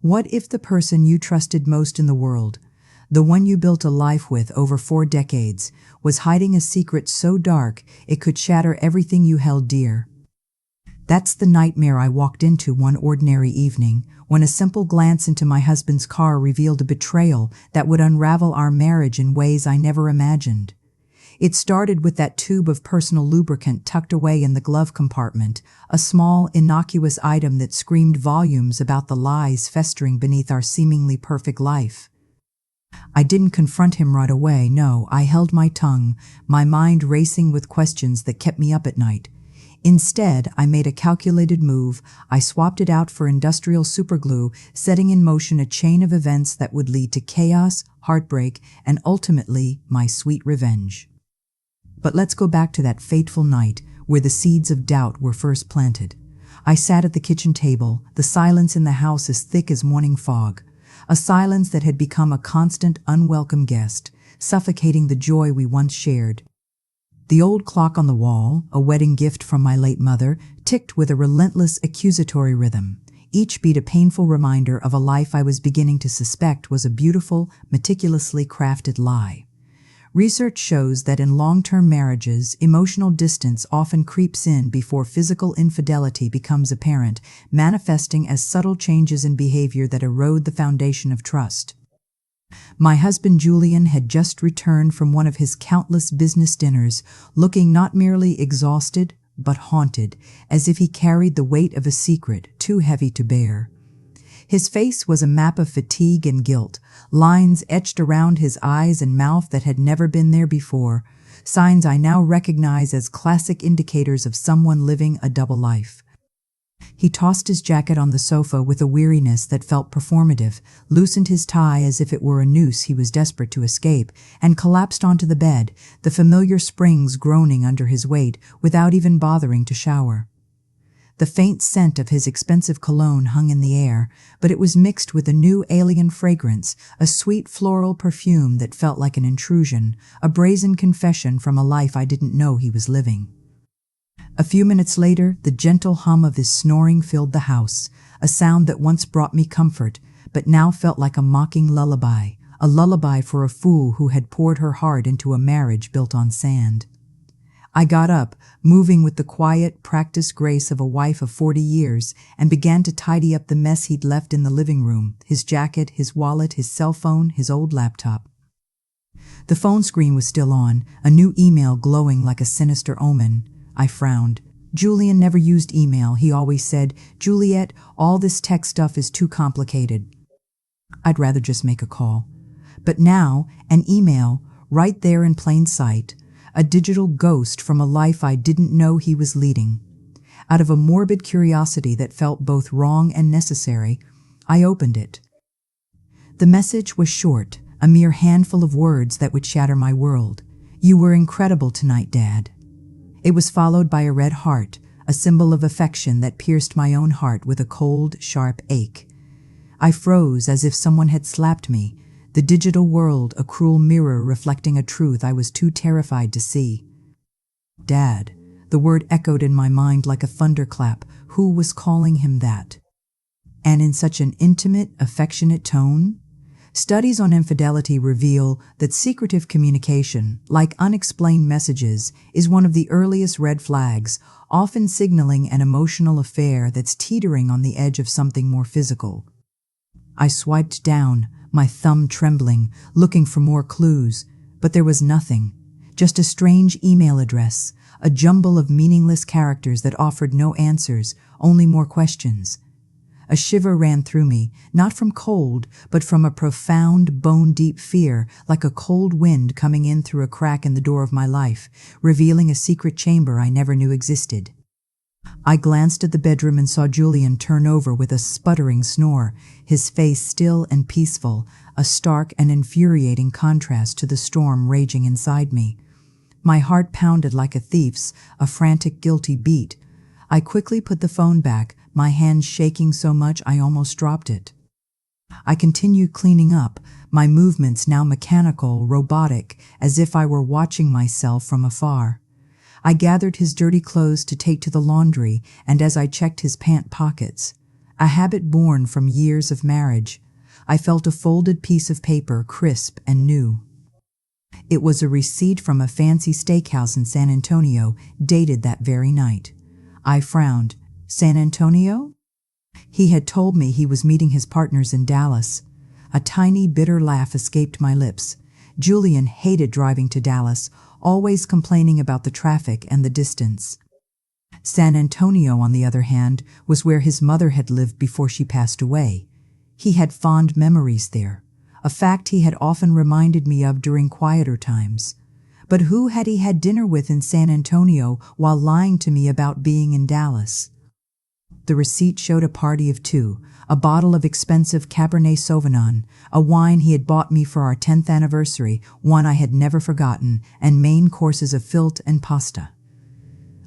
What if the person you trusted most in the world, the one you built a life with over 4 decades, was hiding a secret so dark it could shatter everything you held dear? That's the nightmare I walked into one ordinary evening, when a simple glance into my husband's car revealed a betrayal that would unravel our marriage in ways I never imagined. It started with that tube of personal lubricant tucked away in the glove compartment, a small, innocuous item that screamed volumes about the lies festering beneath our seemingly perfect life. I didn't confront him right away, no, I held my tongue, my mind racing with questions that kept me up at night. Instead, I made a calculated move. I swapped it out for industrial superglue, setting in motion a chain of events that would lead to chaos, heartbreak, and ultimately, my sweet revenge. But let's go back to that fateful night where the seeds of doubt were first planted. I sat at the kitchen table, the silence in the house as thick as morning fog, a silence that had become a constant, unwelcome guest, suffocating the joy we once shared. The old clock on the wall, a wedding gift from my late mother, ticked with a relentless accusatory rhythm, each beat a painful reminder of a life I was beginning to suspect was a beautiful, meticulously crafted lie. Research shows that in long-term marriages, emotional distance often creeps in before physical infidelity becomes apparent, manifesting as subtle changes in behavior that erode the foundation of trust. My husband Julian had just returned from one of his countless business dinners, looking not merely exhausted, but haunted, as if he carried the weight of a secret too heavy to bear. His face was a map of fatigue and guilt, lines etched around his eyes and mouth that had never been there before, signs I now recognize as classic indicators of someone living a double life. He tossed his jacket on the sofa with a weariness that felt performative, loosened his tie as if it were a noose he was desperate to escape, and collapsed onto the bed, the familiar springs groaning under his weight, without even bothering to shower. The faint scent of his expensive cologne hung in the air, but it was mixed with a new alien fragrance, a sweet floral perfume that felt like an intrusion, a brazen confession from a life I didn't know he was living. A few minutes later, the gentle hum of his snoring filled the house, a sound that once brought me comfort, but now felt like a mocking lullaby, a lullaby for a fool who had poured her heart into a marriage built on sand. I got up, moving with the quiet, practiced grace of a wife of 40 years, and began to tidy up the mess he'd left in the living room, his jacket, his wallet, his cell phone, his old laptop. The phone screen was still on, a new email glowing like a sinister omen. I frowned. Julian never used email. He always said, "Juliet, all this tech stuff is too complicated. I'd rather just make a call." But now, an email, right there in plain sight, a digital ghost from a life I didn't know he was leading. Out of a morbid curiosity that felt both wrong and necessary, I opened it. The message was short, a mere handful of words that would shatter my world. "You were incredible tonight, Dad." It was followed by a red heart, a symbol of affection that pierced my own heart with a cold, sharp ache. I froze as if someone had slapped me, the digital world a cruel mirror reflecting a truth I was too terrified to see. Dad. The word echoed in my mind like a thunderclap. Who was calling him that? And in such an intimate, affectionate tone? Studies on infidelity reveal that secretive communication, like unexplained messages, is one of the earliest red flags, often signaling an emotional affair that's teetering on the edge of something more physical. I swiped down, my thumb trembling, looking for more clues, but there was nothing. Just a strange email address, a jumble of meaningless characters that offered no answers, only more questions. A shiver ran through me, not from cold, but from a profound, bone-deep fear, like a cold wind coming in through a crack in the door of my life, revealing a secret chamber I never knew existed. I glanced at the bedroom and saw Julian turn over with a sputtering snore, his face still and peaceful, a stark and infuriating contrast to the storm raging inside me. My heart pounded like a thief's, a frantic, guilty beat. I quickly put the phone back, my hands shaking so much I almost dropped it. I continued cleaning up, my movements now mechanical, robotic, as if I were watching myself from afar. I gathered his dirty clothes to take to the laundry, and as I checked his pant pockets, a habit born from years of marriage. I felt a folded piece of paper, crisp and new. It was a receipt from a fancy steakhouse in San Antonio, dated that very night. I frowned. San Antonio? He had told me he was meeting his partners in Dallas. A tiny, bitter laugh escaped my lips. Julian hated driving to Dallas, always complaining about the traffic and the distance. San Antonio, on the other hand, was where his mother had lived before she passed away. He had fond memories there, a fact he had often reminded me of during quieter times. But who had he had dinner with in San Antonio while lying to me about being in Dallas? The receipt showed a party of 2, a bottle of expensive Cabernet Sauvignon, a wine he had bought me for our 10th anniversary, one I had never forgotten, and main courses of filt and pasta.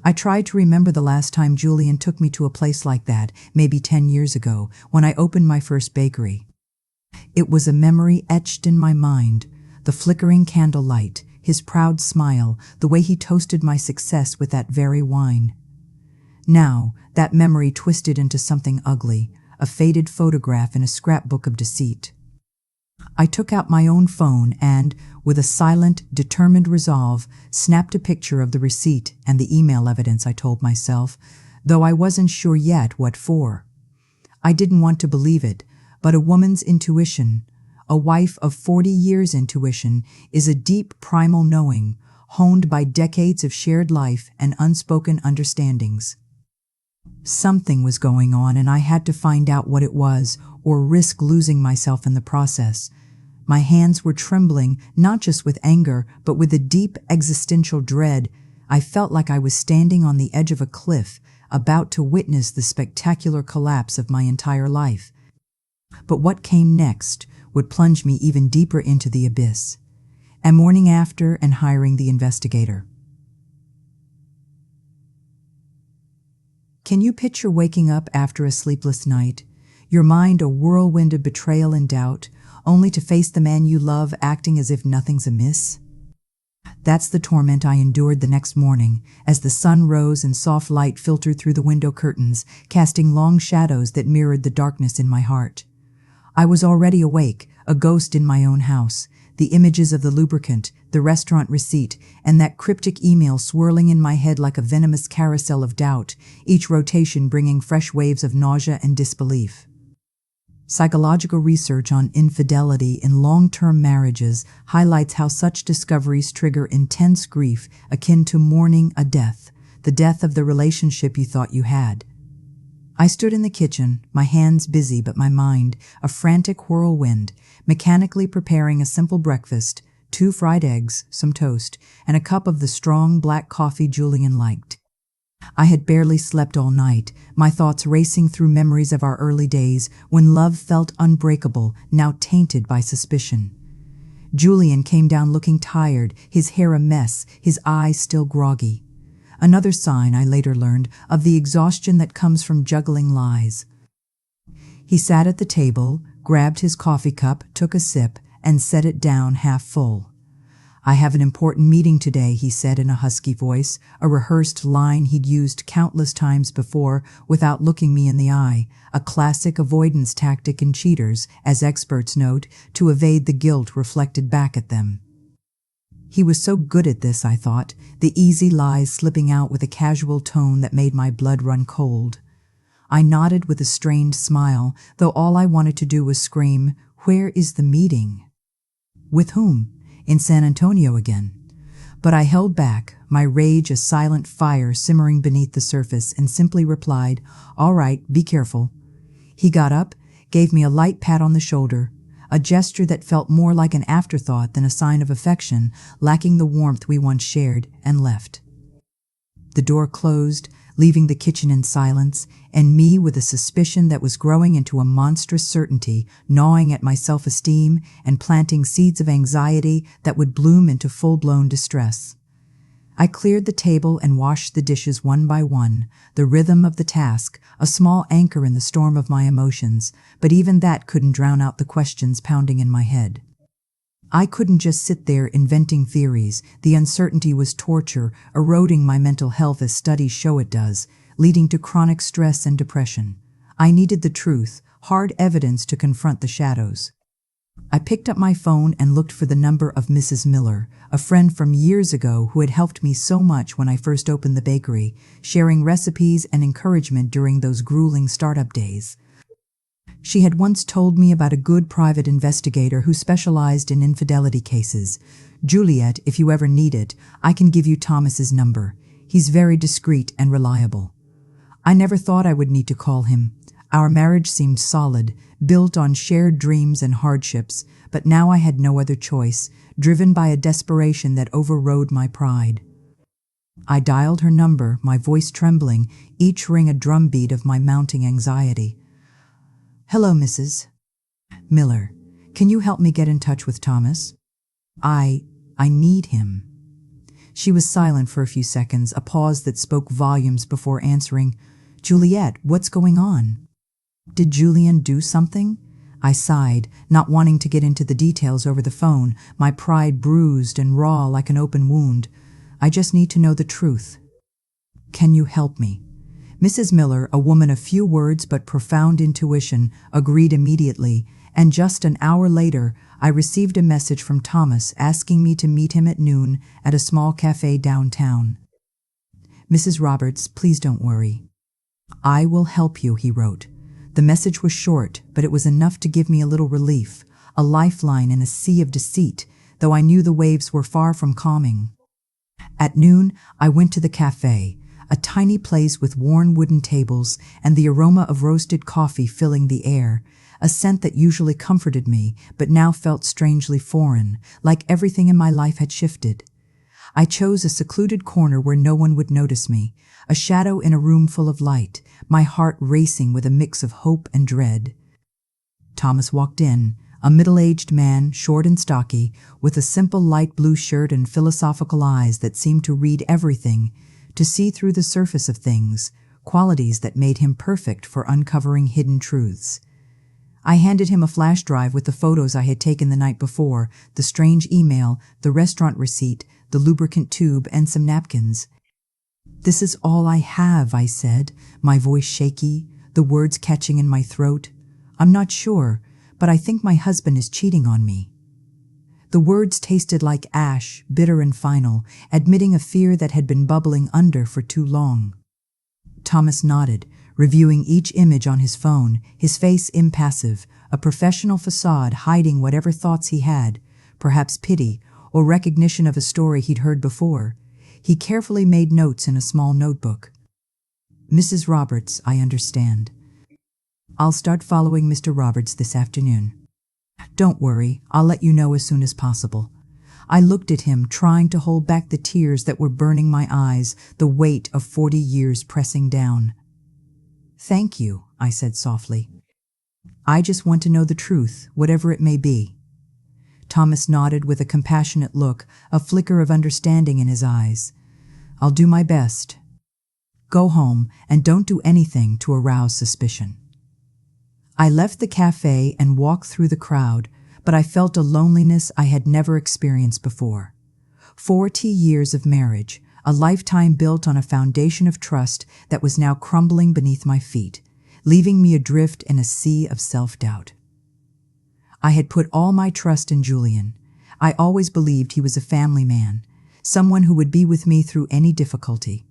I tried to remember the last time Julian took me to a place like that, maybe 10 years ago, when I opened my first bakery. It was a memory etched in my mind, the flickering candlelight, his proud smile, the way he toasted my success with that very wine. Now, that memory twisted into something ugly, a faded photograph in a scrapbook of deceit. I took out my own phone and, with a silent, determined resolve, snapped a picture of the receipt and the email evidence, I told myself, though I wasn't sure yet what for. I didn't want to believe it, but a woman's intuition, a wife of 40 years' intuition, is a deep primal knowing, honed by decades of shared life and unspoken understandings. Something was going on, and I had to find out what it was, or risk losing myself in the process. My hands were trembling, not just with anger, but with a deep existential dread. I felt like I was standing on the edge of a cliff, about to witness the spectacular collapse of my entire life. But what came next would plunge me even deeper into the abyss. And morning after, and hiring the investigator. Can you picture waking up after a sleepless night, your mind a whirlwind of betrayal and doubt, only to face the man you love acting as if nothing's amiss? That's the torment I endured the next morning, as the sun rose and soft light filtered through the window curtains, casting long shadows that mirrored the darkness in my heart. I was already awake, a ghost in my own house, the images of the lubricant, the restaurant receipt, and that cryptic email swirling in my head like a venomous carousel of doubt, each rotation bringing fresh waves of nausea and disbelief. Psychological research on infidelity in long-term marriages highlights how such discoveries trigger intense grief akin to mourning a death, the death of the relationship you thought you had. I stood in the kitchen, my hands busy but my mind a frantic whirlwind, mechanically preparing a simple breakfast, 2 fried eggs, some toast, and a cup of the strong black coffee Julian liked. I had barely slept all night, my thoughts racing through memories of our early days when love felt unbreakable, now tainted by suspicion. Julian came down looking tired, his hair a mess, his eyes still groggy. Another sign, I later learned, of the exhaustion that comes from juggling lies. He sat at the table, grabbed his coffee cup, took a sip, and set it down half full. "I have an important meeting today," he said in a husky voice, a rehearsed line he'd used countless times before without looking me in the eye, a classic avoidance tactic in cheaters, as experts note, to evade the guilt reflected back at them. He was so good at this, I thought, the easy lies slipping out with a casual tone that made my blood run cold. I nodded with a strained smile, though all I wanted to do was scream, "Where is the meeting?" With whom? In San Antonio again. But I held back, my rage a silent fire simmering beneath the surface, and simply replied, "All right, be careful." He got up, gave me a light pat on the shoulder, a gesture that felt more like an afterthought than a sign of affection, lacking the warmth we once shared, and left. The door closed, leaving the kitchen in silence, and me with a suspicion that was growing into a monstrous certainty, gnawing at my self-esteem and planting seeds of anxiety that would bloom into full-blown distress. I cleared the table and washed the dishes one by one, the rhythm of the task, a small anchor in the storm of my emotions, but even that couldn't drown out the questions pounding in my head. I couldn't just sit there inventing theories. The uncertainty was torture, eroding my mental health as studies show it does, leading to chronic stress and depression. I needed the truth, hard evidence to confront the shadows. I picked up my phone and looked for the number of Mrs. Miller, a friend from years ago who had helped me so much when I first opened the bakery, sharing recipes and encouragement during those grueling startup days. She had once told me about a good private investigator who specialized in infidelity cases. "Juliet, if you ever need it, I can give you Thomas's number. He's very discreet and reliable." I never thought I would need to call him. Our marriage seemed solid, built on shared dreams and hardships, but now I had no other choice, driven by a desperation that overrode my pride. I dialed her number, my voice trembling, each ring a drumbeat of my mounting anxiety. "Hello, Mrs. Miller. Can you help me get in touch with Thomas? I need him." She was silent for a few seconds, a pause that spoke volumes before answering. "Juliet, what's going on? Did Julian do something?" I sighed, not wanting to get into the details over the phone, my pride bruised and raw like an open wound. "I just need to know the truth. Can you help me?" Mrs. Miller, a woman of few words but profound intuition, agreed immediately, and just an hour later, I received a message from Thomas asking me to meet him at noon at a small cafe downtown. "Mrs. Roberts, please don't worry. I will help you," he wrote. The message was short, but it was enough to give me a little relief, a lifeline in a sea of deceit, though I knew the waves were far from calming. At noon, I went to the cafe, a tiny place with worn wooden tables and the aroma of roasted coffee filling the air, a scent that usually comforted me, but now felt strangely foreign, like everything in my life had shifted. I chose a secluded corner where no one would notice me, a shadow in a room full of light, my heart racing with a mix of hope and dread. Thomas walked in, a middle-aged man, short and stocky, with a simple light blue shirt and philosophical eyes that seemed to read everything, to see through the surface of things, qualities that made him perfect for uncovering hidden truths. I handed him a flash drive with the photos I had taken the night before, the strange email, the restaurant receipt, the lubricant tube, and some napkins. "This is all I have," I said, my voice shaky, the words catching in my throat. "I'm not sure, but I think my husband is cheating on me." The words tasted like ash, bitter and final, admitting a fear that had been bubbling under for too long. Thomas nodded, reviewing each image on his phone, his face impassive, a professional facade hiding whatever thoughts he had, perhaps pity or recognition of a story he'd heard before. He carefully made notes in a small notebook. "Mrs. Roberts, I understand. I'll start following Mr. Roberts this afternoon. Don't worry, I'll let you know as soon as possible." I looked at him, trying to hold back the tears that were burning my eyes, the weight of 40 years pressing down. "Thank you," I said softly. "I just want to know the truth, whatever it may be." Thomas nodded with a compassionate look, a flicker of understanding in his eyes. "I'll do my best. Go home and don't do anything to arouse suspicion." I left the cafe and walked through the crowd, but I felt a loneliness I had never experienced before. 40 years of marriage, a lifetime built on a foundation of trust that was now crumbling beneath my feet, leaving me adrift in a sea of self-doubt. I had put all my trust in Julian. I always believed he was a family man, someone who would be with me through any difficulty.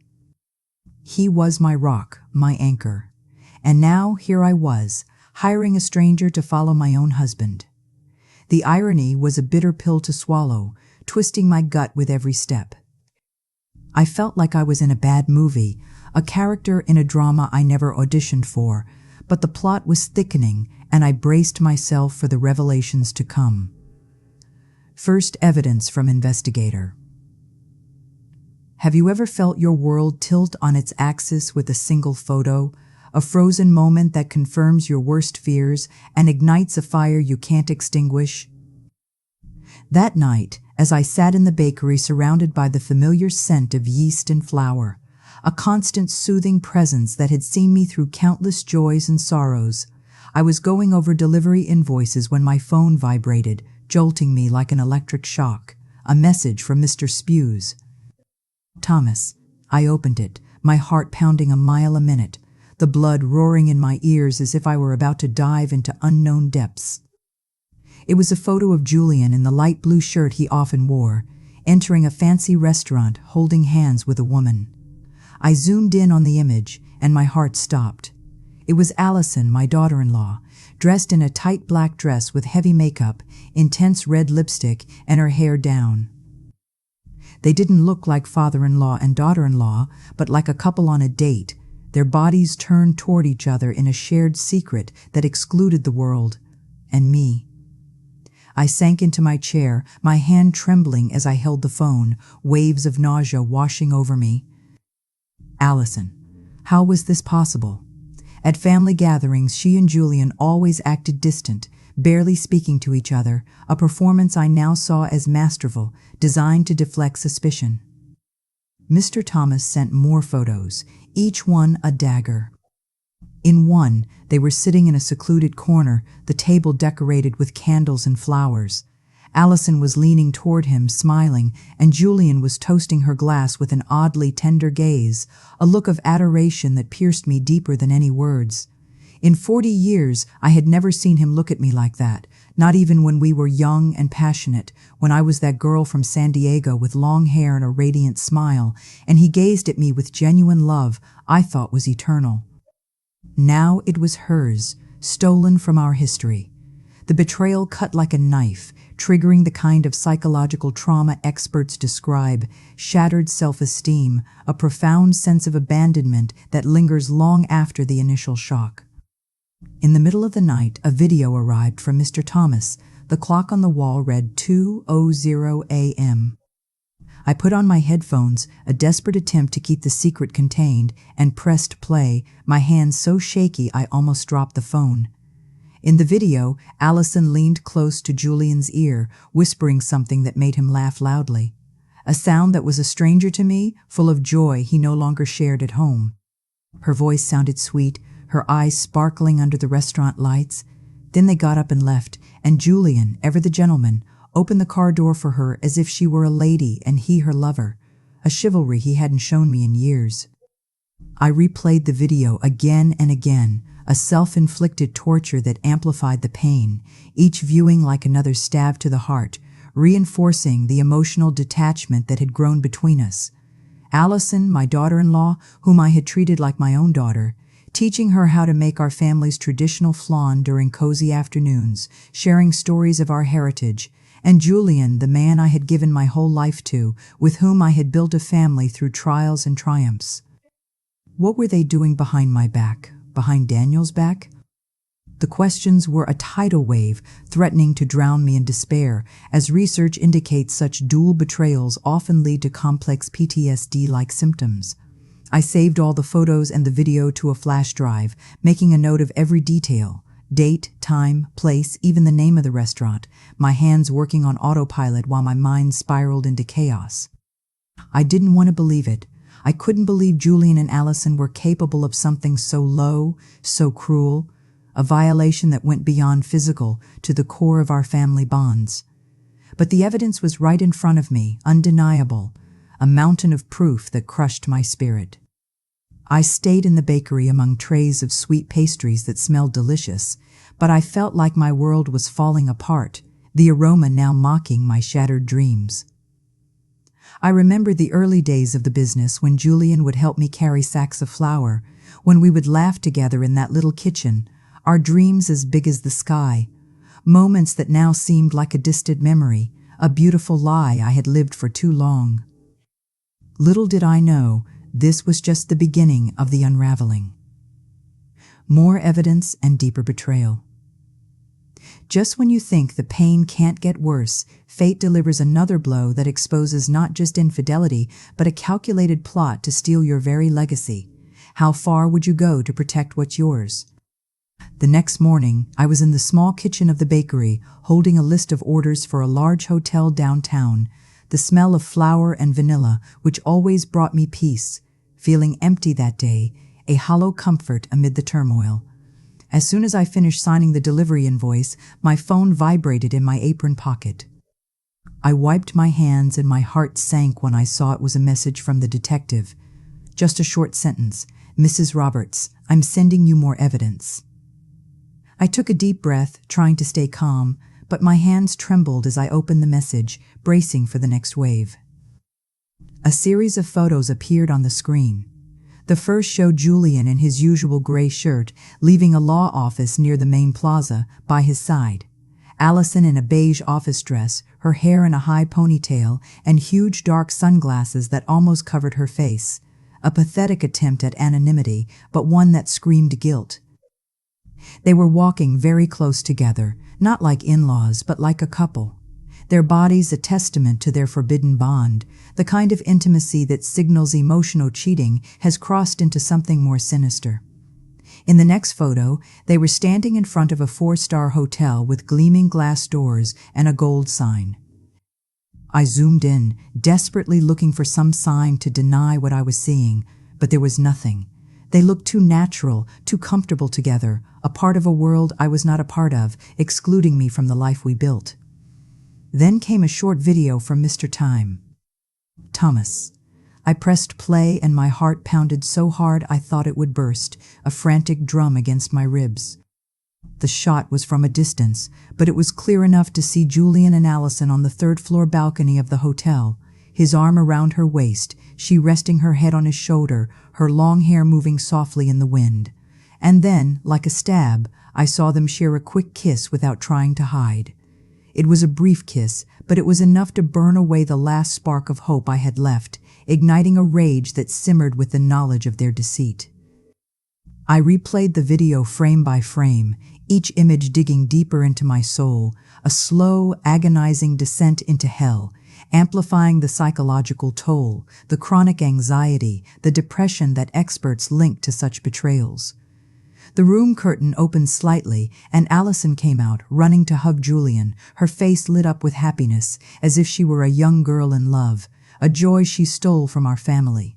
He was my rock, my anchor. And now here I was, hiring a stranger to follow my own husband. The irony was a bitter pill to swallow, twisting my gut with every step. I felt like I was in a bad movie, a character in a drama I never auditioned for, but the plot was thickening, and I braced myself for the revelations to come. First evidence from investigator. Have you ever felt your world tilt on its axis with a single photo, a frozen moment that confirms your worst fears and ignites a fire you can't extinguish? That night, as I sat in the bakery surrounded by the familiar scent of yeast and flour, a constant soothing presence that had seen me through countless joys and sorrows, I was going over delivery invoices when my phone vibrated, jolting me like an electric shock. A message from Mr. Spews. "Thomas." I opened it, my heart pounding a mile a minute. the blood roaring in my ears as if I were about to dive into unknown depths. It was a photo of Julian in the light blue shirt he often wore, entering a fancy restaurant holding hands with a woman. I zoomed in on the image, and my heart stopped. It was Allison, my daughter-in-law, dressed in a tight black dress with heavy makeup, intense red lipstick, and her hair down. They didn't look like father-in-law and daughter-in-law, but like a couple on a date, their bodies turned toward each other in a shared secret that excluded the world and me. I sank into my chair, my hand trembling as I held the phone, waves of nausea washing over me. Allison, how was this possible? At family gatherings, she and Julian always acted distant, barely speaking to each other, a performance I now saw as masterful, designed to deflect suspicion. Mr. Thomas sent more photos, each one a dagger. In one, they were sitting in a secluded corner, the table decorated with candles and flowers. Allison was leaning toward him, smiling, and Julian was toasting her glass with an oddly tender gaze, a look of adoration that pierced me deeper than any words. In 40 years, I had never seen him look at me like that, not even when we were young and passionate, when I was that girl from San Diego with long hair and a radiant smile, and he gazed at me with genuine love I thought was eternal. Now it was hers, stolen from our history. The betrayal cut like a knife, triggering the kind of psychological trauma experts describe, shattered self-esteem, a profound sense of abandonment that lingers long after the initial shock. In the middle of the night, a video arrived from Mr. Thomas. The clock on the wall read 2:00 a.m. I put on my headphones, a desperate attempt to keep the secret contained, and pressed play, my hands so shaky I almost dropped the phone. In the video, Allison leaned close to Julian's ear, whispering something that made him laugh loudly. A sound that was a stranger to me, full of joy he no longer shared at home. Her voice sounded sweet, her eyes sparkling under the restaurant lights. Then they got up and left, and Julian, ever the gentleman, opened the car door for her as if she were a lady and he her lover, a chivalry he hadn't shown me in years. I replayed the video again and again, a self-inflicted torture that amplified the pain, each viewing like another stab to the heart, reinforcing the emotional detachment that had grown between us. Allison, my daughter-in-law, whom I had treated like my own daughter, teaching her how to make our family's traditional flan during cozy afternoons, sharing stories of our heritage, and Julian, the man I had given my whole life to, with whom I had built a family through trials and triumphs. What were they doing behind my back, behind Daniel's back? The questions were a tidal wave, threatening to drown me in despair, as research indicates such dual betrayals often lead to complex PTSD-like symptoms. I saved all the photos and the video to a flash drive, making a note of every detail. Date, time, place, even the name of the restaurant, my hands working on autopilot while my mind spiraled into chaos. I didn't want to believe it. I couldn't believe Julian and Allison were capable of something so low, so cruel, a violation that went beyond physical to the core of our family bonds. But the evidence was right in front of me, undeniable, a mountain of proof that crushed my spirit. I stayed in the bakery among trays of sweet pastries that smelled delicious, but I felt like my world was falling apart, the aroma now mocking my shattered dreams. I remembered the early days of the business when Julian would help me carry sacks of flour, when we would laugh together in that little kitchen, our dreams as big as the sky, moments that now seemed like a distant memory, a beautiful lie I had lived for too long. Little did I know, this was just the beginning of the unraveling. More evidence and deeper betrayal. Just when you think the pain can't get worse, fate delivers another blow that exposes not just infidelity, but a calculated plot to steal your very legacy. How far would you go to protect what's yours? The next morning, I was in the small kitchen of the bakery, holding a list of orders for a large hotel downtown, the smell of flour and vanilla, which always brought me peace, feeling empty that day, a hollow comfort amid the turmoil. As soon as I finished signing the delivery invoice, my phone vibrated in my apron pocket. I wiped my hands and my heart sank when I saw it was a message from the detective. Just a short sentence. Mrs. Roberts, I'm sending you more evidence. I took a deep breath, trying to stay calm, but my hands trembled as I opened the message, bracing for the next wave. A series of photos appeared on the screen. The first showed Julian in his usual gray shirt, leaving a law office near the main plaza. By his side, Allison in a beige office dress, her hair in a high ponytail, and huge dark sunglasses that almost covered her face. A pathetic attempt at anonymity, but one that screamed guilt. They were walking very close together, not like in-laws, but like a couple. Their bodies a testament to their forbidden bond. The kind of intimacy that signals emotional cheating has crossed into something more sinister. In the next photo, they were standing in front of a 4-star hotel with gleaming glass doors and a gold sign. I zoomed in, desperately looking for some sign to deny what I was seeing, but there was nothing. They looked too natural, too comfortable together, a part of a world I was not a part of, excluding me from the life we built. Then came a short video from Mr. Thomas. I pressed play and my heart pounded so hard I thought it would burst, a frantic drum against my ribs. The shot was from a distance, but it was clear enough to see Julian and Allison on the 3rd-floor balcony of the hotel, his arm around her waist, she resting her head on his shoulder, her long hair moving softly in the wind. And then, like a stab, I saw them share a quick kiss without trying to hide. It was a brief kiss, but it was enough to burn away the last spark of hope I had left, igniting a rage that simmered with the knowledge of their deceit. I replayed the video frame by frame, each image digging deeper into my soul, a slow, agonizing descent into hell, amplifying the psychological toll, the chronic anxiety, the depression that experts link to such betrayals. The room curtain opened slightly, and Allison came out, running to hug Julian, her face lit up with happiness, as if she were a young girl in love, a joy she stole from our family.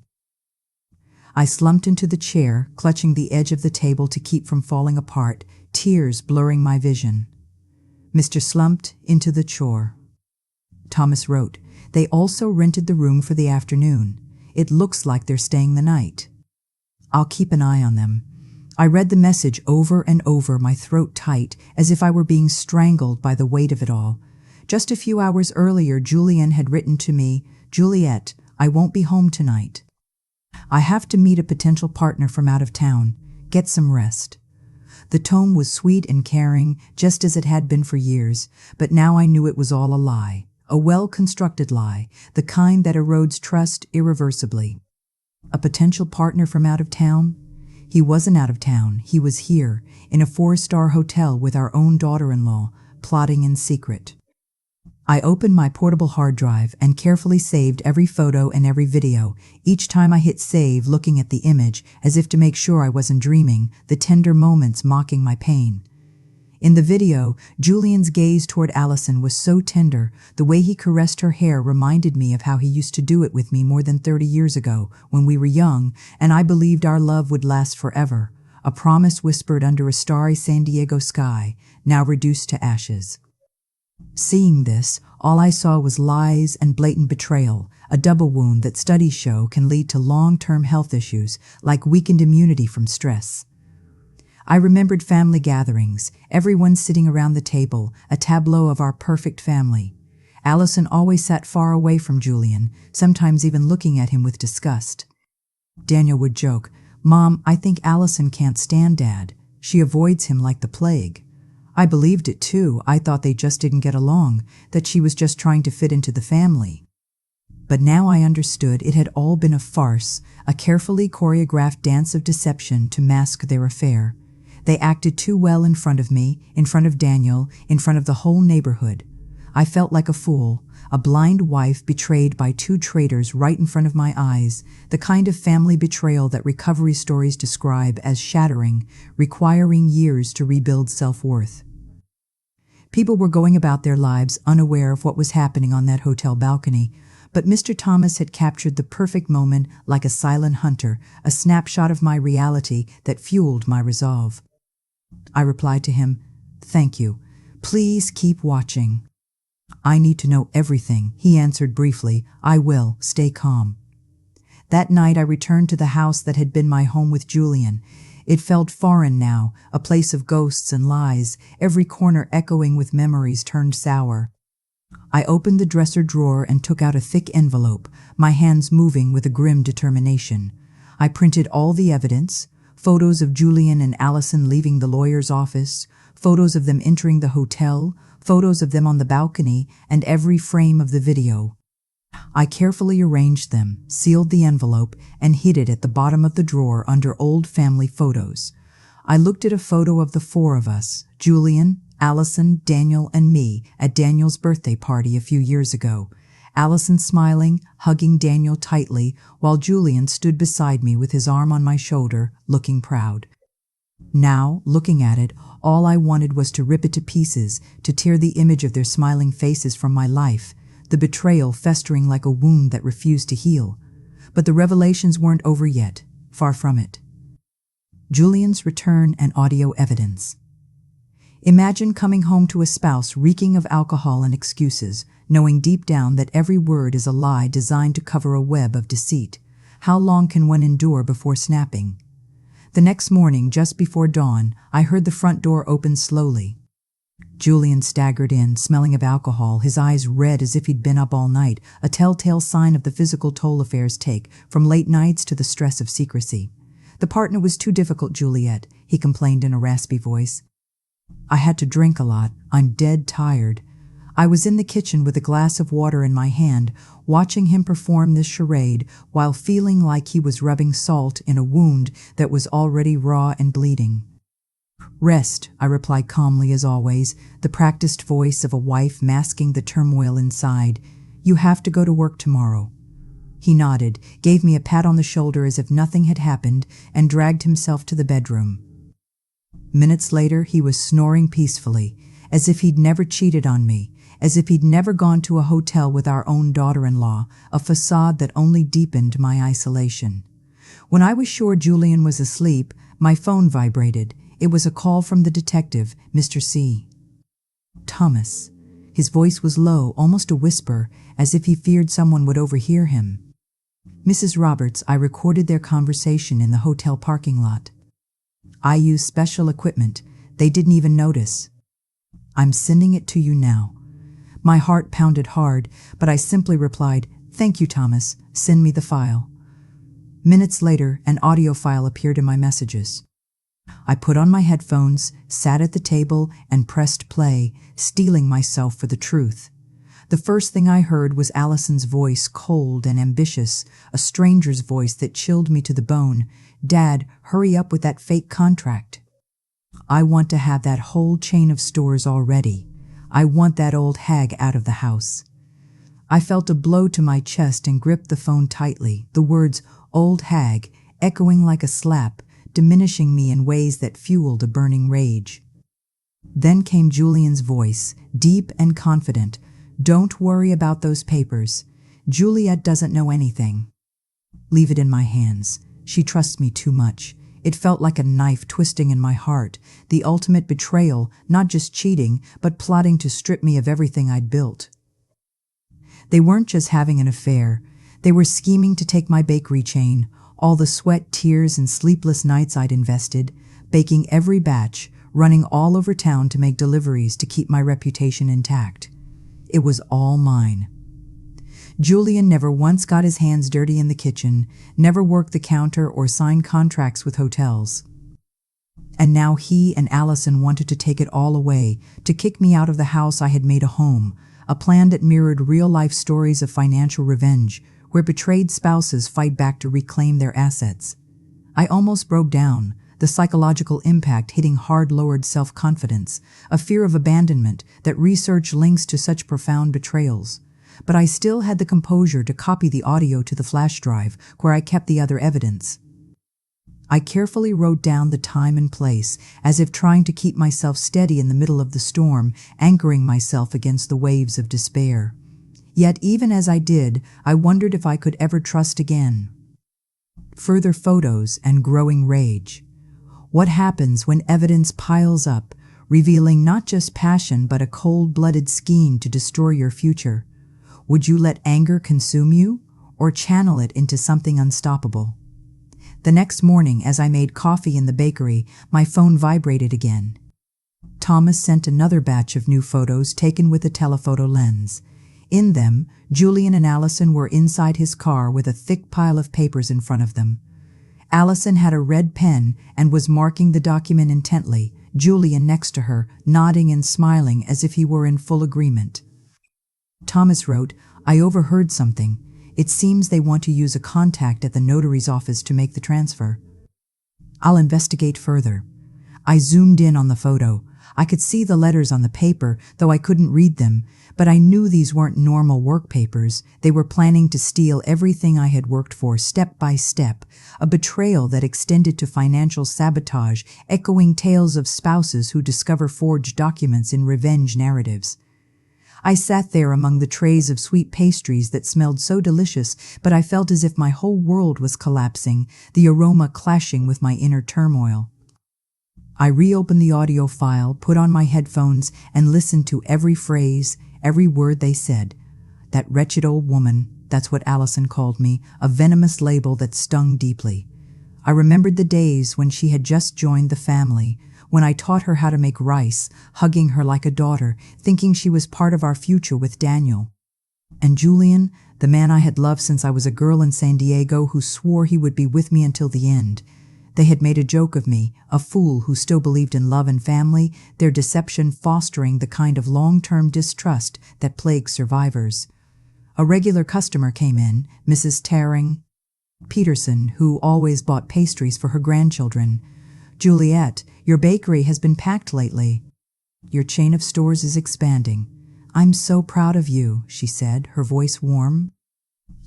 I slumped into the chair, clutching the edge of the table to keep from falling apart, tears blurring my vision. Mr. slumped into the chore. Thomas wrote, "They also rented the room for the afternoon. It looks like they're staying the night. I'll keep an eye on them." I read the message over and over, my throat tight, as if I were being strangled by the weight of it all. Just a few hours earlier, Julian had written to me, "Juliet, I won't be home tonight. I have to meet a potential partner from out of town. Get some rest." The tone was sweet and caring, just as it had been for years, but now I knew it was all a lie, a well-constructed lie, the kind that erodes trust irreversibly. A potential partner from out of town? He wasn't out of town, he was here, in a 4-star hotel with our own daughter-in-law, plotting in secret. I opened my portable hard drive and carefully saved every photo and every video, each time I hit save looking at the image as if to make sure I wasn't dreaming, the tender moments mocking my pain. In the video, Julian's gaze toward Allison was so tender, the way he caressed her hair reminded me of how he used to do it with me more than 30 years ago, when we were young, and I believed our love would last forever, a promise whispered under a starry San Diego sky, now reduced to ashes. Seeing this, all I saw was lies and blatant betrayal, a double wound that studies show can lead to long-term health issues, like weakened immunity from stress. I remembered family gatherings, everyone sitting around the table, a tableau of our perfect family. Allison always sat far away from Julian, sometimes even looking at him with disgust. Daniel would joke, "Mom, I think Allison can't stand Dad. She avoids him like the plague." I believed it too. I thought they just didn't get along, that she was just trying to fit into the family. But now I understood it had all been a farce, a carefully choreographed dance of deception to mask their affair. They acted too well in front of me, in front of Daniel, in front of the whole neighborhood. I felt like a fool, a blind wife betrayed by 2 traitors right in front of my eyes, the kind of family betrayal that recovery stories describe as shattering, requiring years to rebuild self-worth. People were going about their lives unaware of what was happening on that hotel balcony, but Mr. Thomas had captured the perfect moment like a silent hunter, a snapshot of my reality that fueled my resolve. I replied to him, "Thank you. Please keep watching." "I need to know everything," he answered briefly. "I will. Stay calm." That night I returned to the house that had been my home with Julian. It felt foreign now, a place of ghosts and lies, every corner echoing with memories turned sour. I opened the dresser drawer and took out a thick envelope, my hands moving with a grim determination. I printed all the evidence, photos of Julian and Allison leaving the lawyer's office, photos of them entering the hotel, photos of them on the balcony, and every frame of the video. I carefully arranged them, sealed the envelope, and hid it at the bottom of the drawer under old family photos. I looked at a photo of the four of us, Julian, Allison, Daniel, and me, at Daniel's birthday party a few years ago. Allison smiling, hugging Daniel tightly, while Julian stood beside me with his arm on my shoulder, looking proud. Now, looking at it, all I wanted was to rip it to pieces, to tear the image of their smiling faces from my life, the betrayal festering like a wound that refused to heal. But the revelations weren't over yet, far from it. Julian's return and audio evidence. Imagine coming home to a spouse reeking of alcohol and excuses, knowing deep down that every word is a lie designed to cover a web of deceit. How long can one endure before snapping? The next morning, just before dawn, I heard the front door open slowly. Julian staggered in, smelling of alcohol, his eyes red as if he'd been up all night, a telltale sign of the physical toll affairs take, from late nights to the stress of secrecy. The partner was too difficult, Juliet, he complained in a raspy voice. I had to drink a lot. I'm dead tired. I was in the kitchen with a glass of water in my hand, watching him perform this charade while feeling like he was rubbing salt in a wound that was already raw and bleeding. Rest, I replied calmly as always, the practiced voice of a wife masking the turmoil inside. You have to go to work tomorrow. He nodded, gave me a pat on the shoulder as if nothing had happened, and dragged himself to the bedroom. Minutes later, he was snoring peacefully, as if he'd never cheated on me, as if he'd never gone to a hotel with our own daughter-in-law, a facade that only deepened my isolation. When I was sure Julian was asleep, my phone vibrated. It was a call from the detective, Mr. C. Thomas. His voice was low, almost a whisper, as if he feared someone would overhear him. Mrs. Roberts, I recorded their conversation in the hotel parking lot. I used special equipment. They didn't even notice. I'm sending it to you now. My heart pounded hard, but I simply replied, Thank you, Thomas. Send me the file. Minutes later, an audio file appeared in my messages. I put on my headphones, sat at the table, and pressed play, steeling myself for the truth. The first thing I heard was Allison's voice, cold and ambitious, a stranger's voice that chilled me to the bone. Dad, hurry up with that fake contract. I want to have that whole chain of stores already. I want that old hag out of the house. I felt a blow to my chest and gripped the phone tightly, the words, old hag, echoing like a slap, diminishing me in ways that fueled a burning rage. Then came Julian's voice, deep and confident. Don't worry about those papers. Juliet doesn't know anything. Leave it in my hands. She trusts me too much. It felt like a knife twisting in my heart, the ultimate betrayal, not just cheating, but plotting to strip me of everything I'd built. They weren't just having an affair. They were scheming to take my bakery chain, all the sweat, tears, and sleepless nights I'd invested, baking every batch, running all over town to make deliveries to keep my reputation intact. It was all mine. Julian never once got his hands dirty in the kitchen, never worked the counter or signed contracts with hotels. And now he and Allison wanted to take it all away, to kick me out of the house I had made a home, a plan that mirrored real-life stories of financial revenge, where betrayed spouses fight back to reclaim their assets. I almost broke down, the psychological impact hitting hard lowered self-confidence, a fear of abandonment that research links to such profound betrayals. But I still had the composure to copy the audio to the flash drive, where I kept the other evidence. I carefully wrote down the time and place, as if trying to keep myself steady in the middle of the storm, anchoring myself against the waves of despair. Yet even as I did, I wondered if I could ever trust again. Further photos and growing rage. What happens when evidence piles up, revealing not just passion but a cold-blooded scheme to destroy your future? Would you let anger consume you, or channel it into something unstoppable. The next morning, as I made coffee in the bakery, my phone vibrated again. Thomas sent another batch of new photos taken with a telephoto lens. In them, Julian and Allison were inside his car with a thick pile of papers in front of them. Allison had a red pen and was marking the document intently, Julian next to her, nodding and smiling as if he were in full agreement. Thomas wrote, "I overheard something. It seems they want to use a contact at the notary's office to make the transfer. I'll investigate further." I zoomed in on the photo. I could see the letters on the paper, though I couldn't read them, but I knew these weren't normal work papers. They were planning to steal everything I had worked for step by step, a betrayal that extended to financial sabotage, echoing tales of spouses who discover forged documents in revenge narratives. I sat there among the trays of sweet pastries that smelled so delicious, but I felt as if my whole world was collapsing, the aroma clashing with my inner turmoil. I reopened the audio file, put on my headphones, and listened to every phrase, every word they said. That wretched old woman, that's what Allison called me, a venomous label that stung deeply. I remembered the days when she had just joined the family, when I taught her how to make rice, hugging her like a daughter, thinking she was part of our future with Daniel. And Julian, the man I had loved since I was a girl in San Diego who swore he would be with me until the end. They had made a joke of me, a fool who still believed in love and family, their deception fostering the kind of long-term distrust that plagues survivors. A regular customer came in, Mrs. Taring Peterson, who always bought pastries for her grandchildren. "Juliet, your bakery has been packed lately. Your chain of stores is expanding. I'm so proud of you," she said, her voice warm.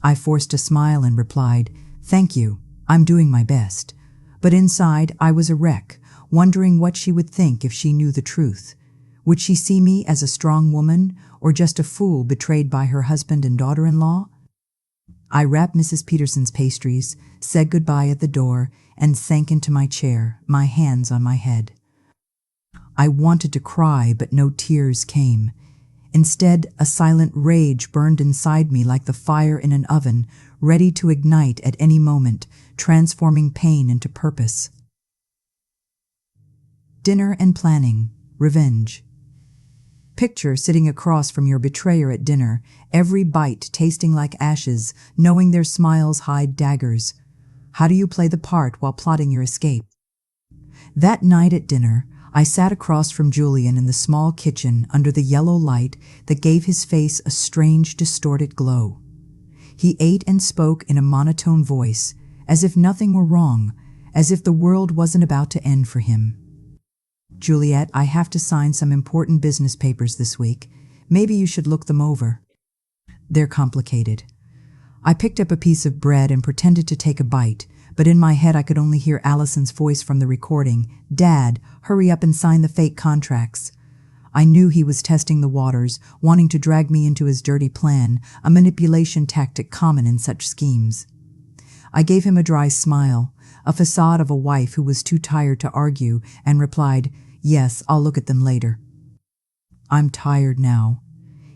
I forced a smile and replied, "Thank you, I'm doing my best." But inside, I was a wreck, wondering what she would think if she knew the truth. Would she see me as a strong woman, or just a fool betrayed by her husband and daughter-in-law? I wrapped Mrs. Peterson's pastries, said goodbye at the door, and sank into my chair, my hands on my head. I wanted to cry, but no tears came. Instead, a silent rage burned inside me like the fire in an oven, ready to ignite at any moment, transforming pain into purpose. Dinner and planning. Revenge. Picture sitting across from your betrayer at dinner, every bite tasting like ashes, knowing their smiles hide daggers. How do you play the part while plotting your escape? That night at dinner, I sat across from Julian in the small kitchen under the yellow light that gave his face a strange, distorted glow. He ate and spoke in a monotone voice, as if nothing were wrong, as if the world wasn't about to end for him. "Juliet, I have to sign some important business papers this week. Maybe you should look them over. They're complicated." I picked up a piece of bread and pretended to take a bite, but in my head I could only hear Allison's voice from the recording. "Dad, hurry up and sign the fake contracts." I knew he was testing the waters, wanting to drag me into his dirty plan, a manipulation tactic common in such schemes. I gave him a dry smile, a facade of a wife who was too tired to argue, and replied, "Yes, I'll look at them later." "I'm tired now."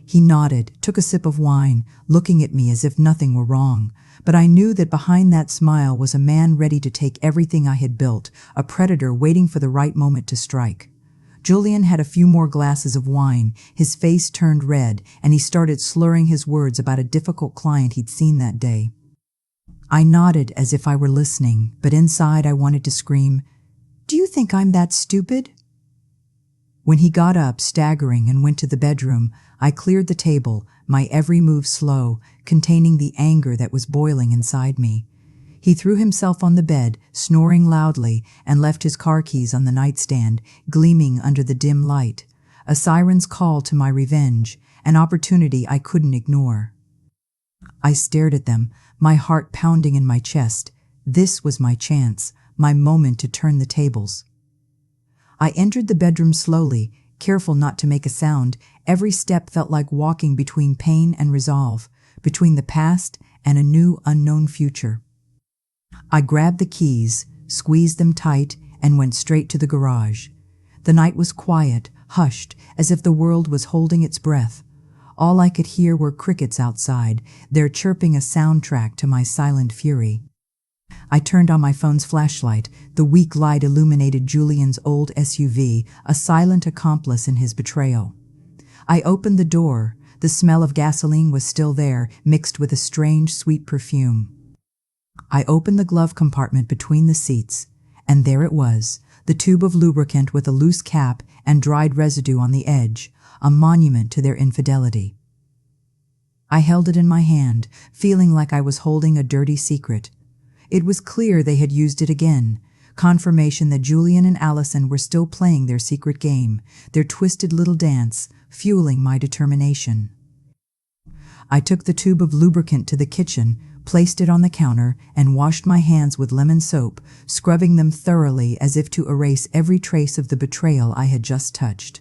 He nodded, took a sip of wine, looking at me as if nothing were wrong, but I knew that behind that smile was a man ready to take everything I had built, a predator waiting for the right moment to strike. Julian had a few more glasses of wine, his face turned red, and he started slurring his words about a difficult client he'd seen that day. I nodded as if I were listening, but inside I wanted to scream, "Do you think I'm that stupid?" When he got up, staggering, and went to the bedroom, I cleared the table, my every move slow, containing the anger that was boiling inside me. He threw himself on the bed, snoring loudly, and left his car keys on the nightstand, gleaming under the dim light. A siren's call to my revenge, an opportunity I couldn't ignore. I stared at them, my heart pounding in my chest. This was my chance, my moment to turn the tables. I entered the bedroom slowly, careful not to make a sound. Every step felt like walking between pain and resolve, between the past and a new, unknown future. I grabbed the keys, squeezed them tight, and went straight to the garage. The night was quiet, hushed, as if the world was holding its breath. All I could hear were crickets outside, their chirping a soundtrack to my silent fury. I turned on my phone's flashlight. The weak light illuminated Julian's old SUV, a silent accomplice in his betrayal. I opened the door. The smell of gasoline was still there, mixed with a strange, sweet perfume. I opened the glove compartment between the seats, and there it was, the tube of lubricant with a loose cap and dried residue on the edge, a monument to their infidelity. I held it in my hand, feeling like I was holding a dirty secret. It was clear they had used it again, confirmation that Julian and Allison were still playing their secret game, their twisted little dance, fueling my determination. I took the tube of lubricant to the kitchen, placed it on the counter, and washed my hands with lemon soap, scrubbing them thoroughly as if to erase every trace of the betrayal I had just touched.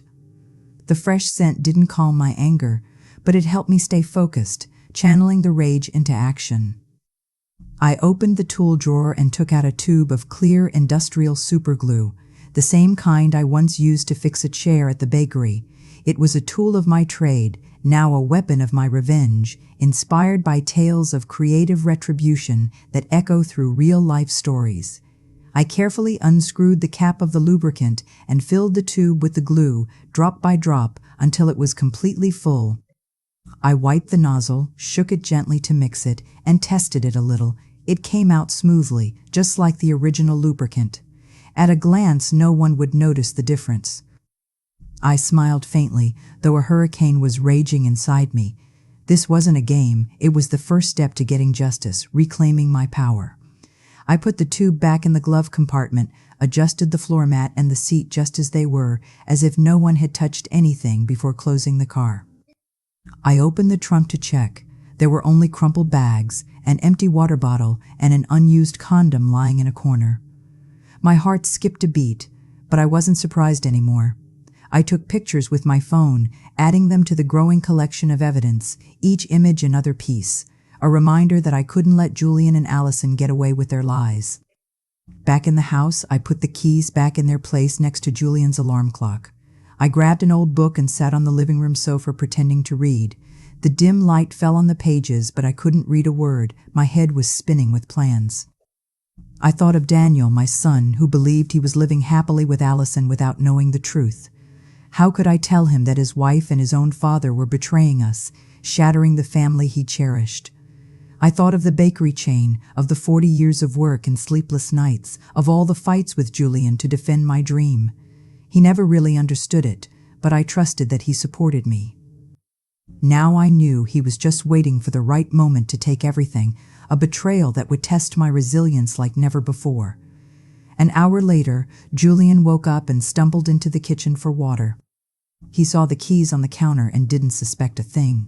The fresh scent didn't calm my anger, but it helped me stay focused, channeling the rage into action. I opened the tool drawer and took out a tube of clear industrial superglue, the same kind I once used to fix a chair at the bakery. It was a tool of my trade, now a weapon of my revenge, inspired by tales of creative retribution that echo through real-life stories. I carefully unscrewed the cap of the lubricant and filled the tube with the glue, drop by drop, until it was completely full. I wiped the nozzle, shook it gently to mix it, and tested it a little. It came out smoothly, just like the original lubricant. At a glance, no one would notice the difference. I smiled faintly, though a hurricane was raging inside me. This wasn't a game, it was the first step to getting justice, reclaiming my power. I put the tube back in the glove compartment, adjusted the floor mat and the seat just as they were, as if no one had touched anything before closing the car. I opened the trunk to check. There were only crumpled bags, an empty water bottle, and an unused condom lying in a corner. My heart skipped a beat, but I wasn't surprised anymore. I took pictures with my phone, adding them to the growing collection of evidence, each image another piece, a reminder that I couldn't let Julian and Allison get away with their lies. Back in the house, I put the keys back in their place next to Julian's alarm clock. I grabbed an old book and sat on the living room sofa pretending to read. The dim light fell on the pages, but I couldn't read a word. My head was spinning with plans. I thought of Daniel, my son, who believed he was living happily with Allison without knowing the truth. How could I tell him that his wife and his own father were betraying us, shattering the family he cherished? I thought of the bakery chain, of the 40 years of work and sleepless nights, of all the fights with Julian to defend my dream. He never really understood it, but I trusted that he supported me. Now I knew he was just waiting for the right moment to take everything, a betrayal that would test my resilience like never before. An hour later, Julian woke up and stumbled into the kitchen for water. He saw the keys on the counter and didn't suspect a thing.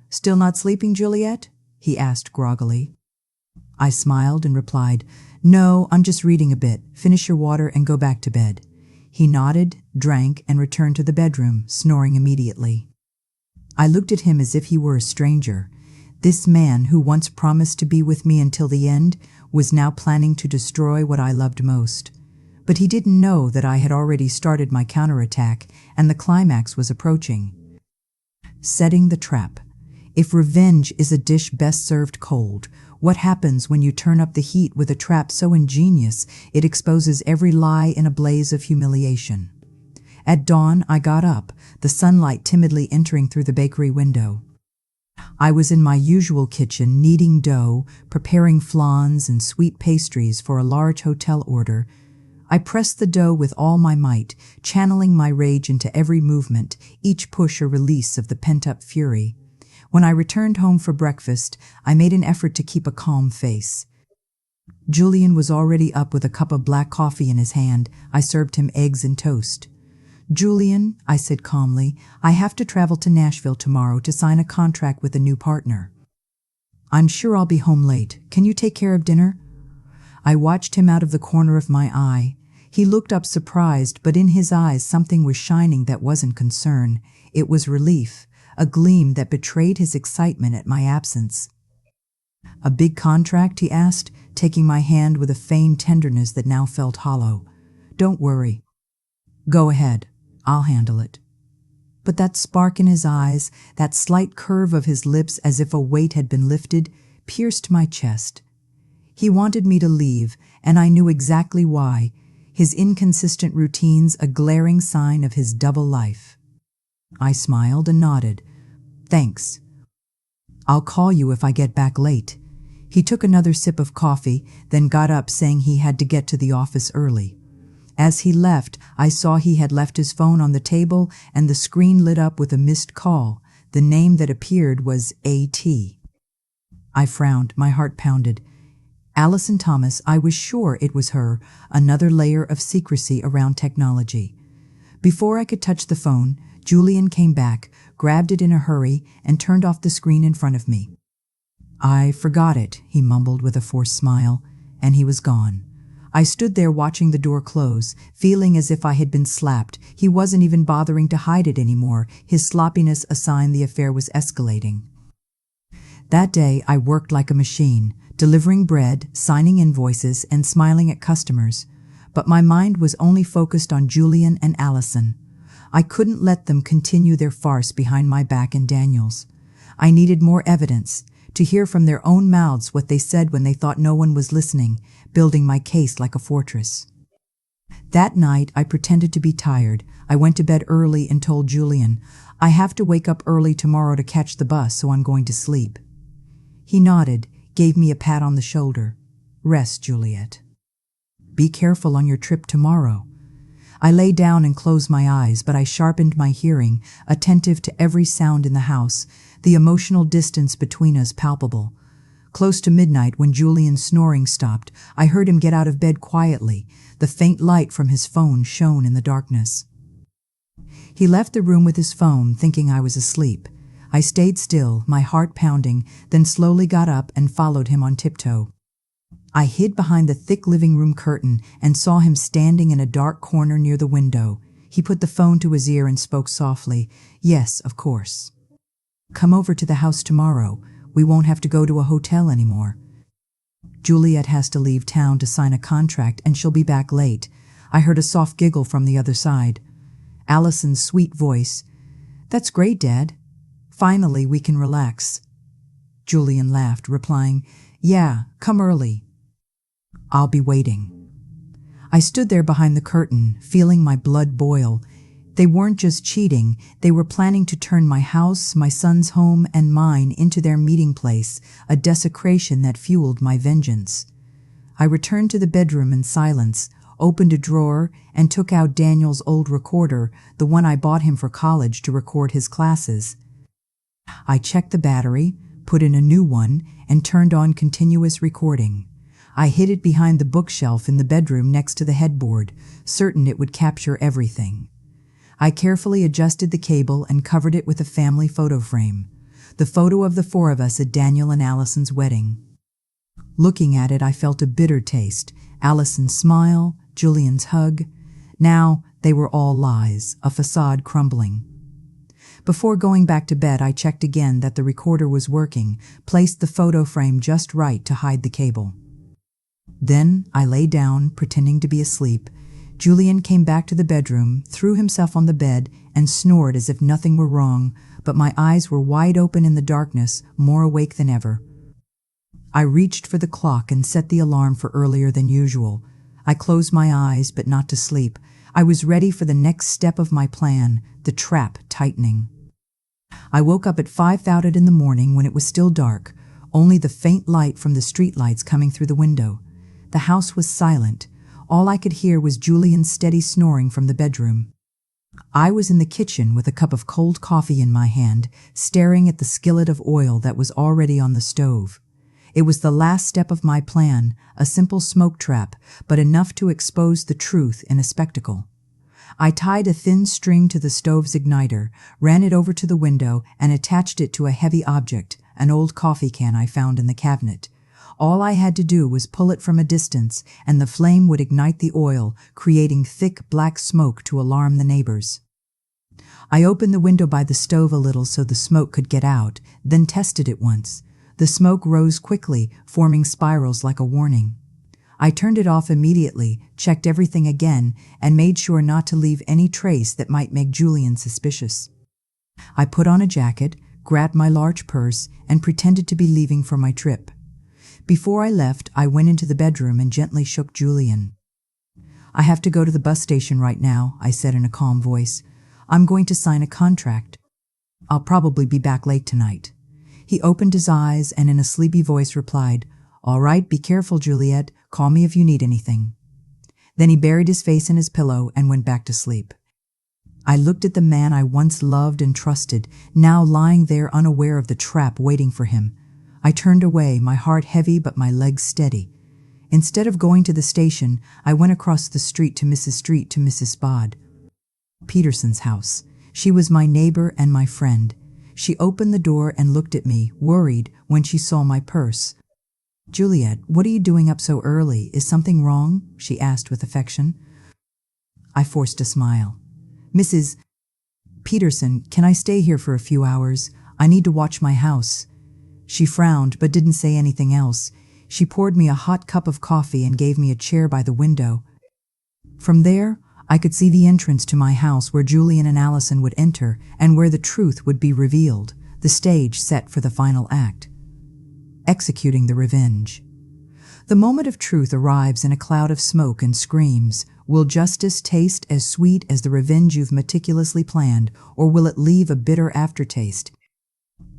"Still not sleeping, Juliet?" he asked groggily. I smiled and replied, "No, I'm just reading a bit. Finish your water and go back to bed." He nodded, drank, and returned to the bedroom, snoring immediately. I looked at him as if he were a stranger. This man, who once promised to be with me until the end, was now planning to destroy what I loved most. But he didn't know that I had already started my counterattack, and the climax was approaching. Setting the trap. If revenge is a dish best served cold, what happens when you turn up the heat with a trap so ingenious it exposes every lie in a blaze of humiliation? At dawn, I got up, the sunlight timidly entering through the bakery window. I was in my usual kitchen, kneading dough, preparing flans and sweet pastries for a large hotel order. I pressed the dough with all my might, channeling my rage into every movement, each push a release of the pent-up fury. When I returned home for breakfast, I made an effort to keep a calm face. Julian was already up with a cup of black coffee in his hand. I served him eggs and toast. "Julian," I said calmly, "I have to travel to Nashville tomorrow to sign a contract with a new partner. I'm sure I'll be home late. Can you take care of dinner?" I watched him out of the corner of my eye. He looked up surprised, but in his eyes something was shining that wasn't concern. It was relief, a gleam that betrayed his excitement at my absence. "A big contract?" he asked, taking my hand with a feigned tenderness that now felt hollow. "Don't worry. Go ahead. I'll handle it." But that spark in his eyes, that slight curve of his lips as if a weight had been lifted, pierced my chest. He wanted me to leave, and I knew exactly why. His inconsistent routines a glaring sign of his double life. I smiled and nodded. Thanks. I'll call you if I get back late. He took another sip of coffee, then got up saying he had to get to the office early. As he left, I saw he had left his phone on the table and the screen lit up with a missed call. The name that appeared was A.T. I frowned, my heart pounded. Allison Thomas, I was sure it was her, another layer of secrecy around technology. Before I could touch the phone, Julian came back, grabbed it in a hurry, and turned off the screen in front of me. I forgot it, he mumbled with a forced smile, and he was gone. I stood there watching the door close, feeling as if I had been slapped. He wasn't even bothering to hide it anymore. His sloppiness a sign the affair was escalating. That day I worked like a machine, delivering bread, signing invoices, and smiling at customers. But my mind was only focused on Julian and Allison. I couldn't let them continue their farce behind my back and Daniel's. I needed more evidence, to hear from their own mouths what they said when they thought no one was listening, building my case like a fortress. That night, I pretended to be tired. I went to bed early and told Julian, I have to wake up early tomorrow to catch the bus, so I'm going to sleep. He nodded, gave me a pat on the shoulder. Rest, Juliet. Be careful on your trip tomorrow. I lay down and closed my eyes, but I sharpened my hearing, attentive to every sound in the house, the emotional distance between us palpable. Close to midnight, when Julian's snoring stopped, I heard him get out of bed quietly. The faint light from his phone shone in the darkness. He left the room with his phone, thinking I was asleep. I stayed still, my heart pounding, then slowly got up and followed him on tiptoe. I hid behind the thick living room curtain and saw him standing in a dark corner near the window. He put the phone to his ear and spoke softly. Yes, of course. Come over to the house tomorrow. We won't have to go to a hotel anymore. Juliet has to leave town to sign a contract and she'll be back late. I heard a soft giggle from the other side. Allison's sweet voice. That's great, Dad. Finally, we can relax. Julian laughed, replying, Yeah, come early. I'll be waiting. I stood there behind the curtain, feeling my blood boil. They weren't just cheating, they were planning to turn my house, my son's home, and mine into their meeting place, a desecration that fueled my vengeance. I returned to the bedroom in silence, opened a drawer, and took out Daniel's old recorder, the one I bought him for college to record his classes. I checked the battery, put in a new one, and turned on continuous recording. I hid it behind the bookshelf in the bedroom next to the headboard, certain it would capture everything. I carefully adjusted the cable and covered it with a family photo frame, the photo of the four of us at Daniel and Allison's wedding. Looking at it, I felt a bitter taste. Allison's smile, Julian's hug. Now, they were all lies, a facade crumbling. Before going back to bed, I checked again that the recorder was working, placed the photo frame just right to hide the cable. Then I lay down, pretending to be asleep. Julian came back to the bedroom, threw himself on the bed, and snored as if nothing were wrong, but my eyes were wide open in the darkness, more awake than ever. I reached for the clock and set the alarm for earlier than usual. I closed my eyes, but not to sleep. I was ready for the next step of my plan, the trap tightening. I woke up at 5:30 in the morning when it was still dark, only the faint light from the streetlights coming through the window. The house was silent. All I could hear was Julian's steady snoring from the bedroom. I was in the kitchen with a cup of cold coffee in my hand, staring at the skillet of oil that was already on the stove. It was the last step of my plan, a simple smoke trap, but enough to expose the truth in a spectacle. I tied a thin string to the stove's igniter, ran it over to the window, and attached it to a heavy object, an old coffee can I found in the cabinet. All I had to do was pull it from a distance, and the flame would ignite the oil, creating thick black smoke to alarm the neighbors. I opened the window by the stove a little so the smoke could get out, then tested it once. The smoke rose quickly, forming spirals like a warning. I turned it off immediately, checked everything again, and made sure not to leave any trace that might make Julian suspicious. I put on a jacket, grabbed my large purse, and pretended to be leaving for my trip. Before I left, I went into the bedroom and gently shook Julian. "I have to go to the bus station right now," I said in a calm voice. "I'm going to sign a contract. I'll probably be back late tonight." He opened his eyes and in a sleepy voice replied, "All right, be careful, Juliet. Call me if you need anything." Then he buried his face in his pillow and went back to sleep. I looked at the man I once loved and trusted, now lying there unaware of the trap waiting for him. I turned away, my heart heavy but my legs steady. Instead of going to the station, I went across the street to Mrs. Spod Peterson's house. She was my neighbor and my friend. She opened the door and looked at me, worried, when she saw my purse. "Juliet, what are you doing up so early? Is something wrong?" she asked with affection. I forced a smile. "Mrs. Peterson, can I stay here for a few hours? I need to watch my house." She frowned but didn't say anything else. She poured me a hot cup of coffee and gave me a chair by the window. From there, I could see the entrance to my house where Julian and Allison would enter and where the truth would be revealed, the stage set for the final act. Executing the revenge. The moment of truth arrives in a cloud of smoke and screams. Will justice taste as sweet as the revenge you've meticulously planned, or will it leave a bitter aftertaste?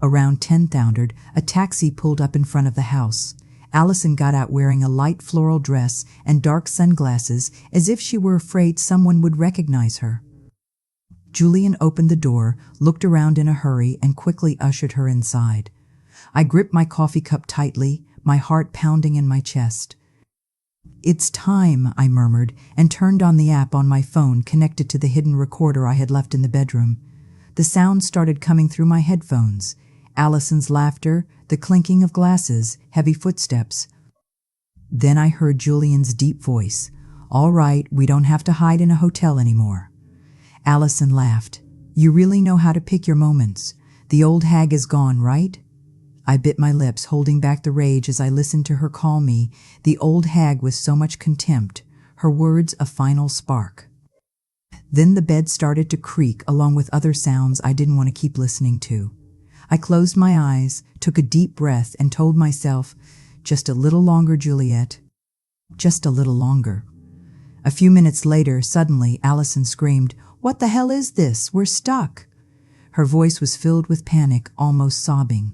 Around 10:00, a taxi pulled up in front of the house. Allison got out wearing a light floral dress and dark sunglasses, as if she were afraid someone would recognize her. Julian opened the door, looked around in a hurry, and quickly ushered her inside. I gripped my coffee cup tightly, my heart pounding in my chest. "It's time," I murmured, and turned on the app on my phone connected to the hidden recorder I had left in the bedroom. The sound started coming through my headphones. Allison's laughter, the clinking of glasses, heavy footsteps. Then I heard Julian's deep voice. "All right, we don't have to hide in a hotel anymore." Allison laughed. "You really know how to pick your moments. The old hag is gone, right?" I bit my lips, holding back the rage as I listened to her call me the old hag with so much contempt, her words a final spark. Then the bed started to creak along with other sounds I didn't want to keep listening to. I closed my eyes, took a deep breath, and told myself, "Just a little longer, Juliet. Just a little longer." A few minutes later, suddenly, Allison screamed, "What the hell is this? We're stuck." Her voice was filled with panic, almost sobbing.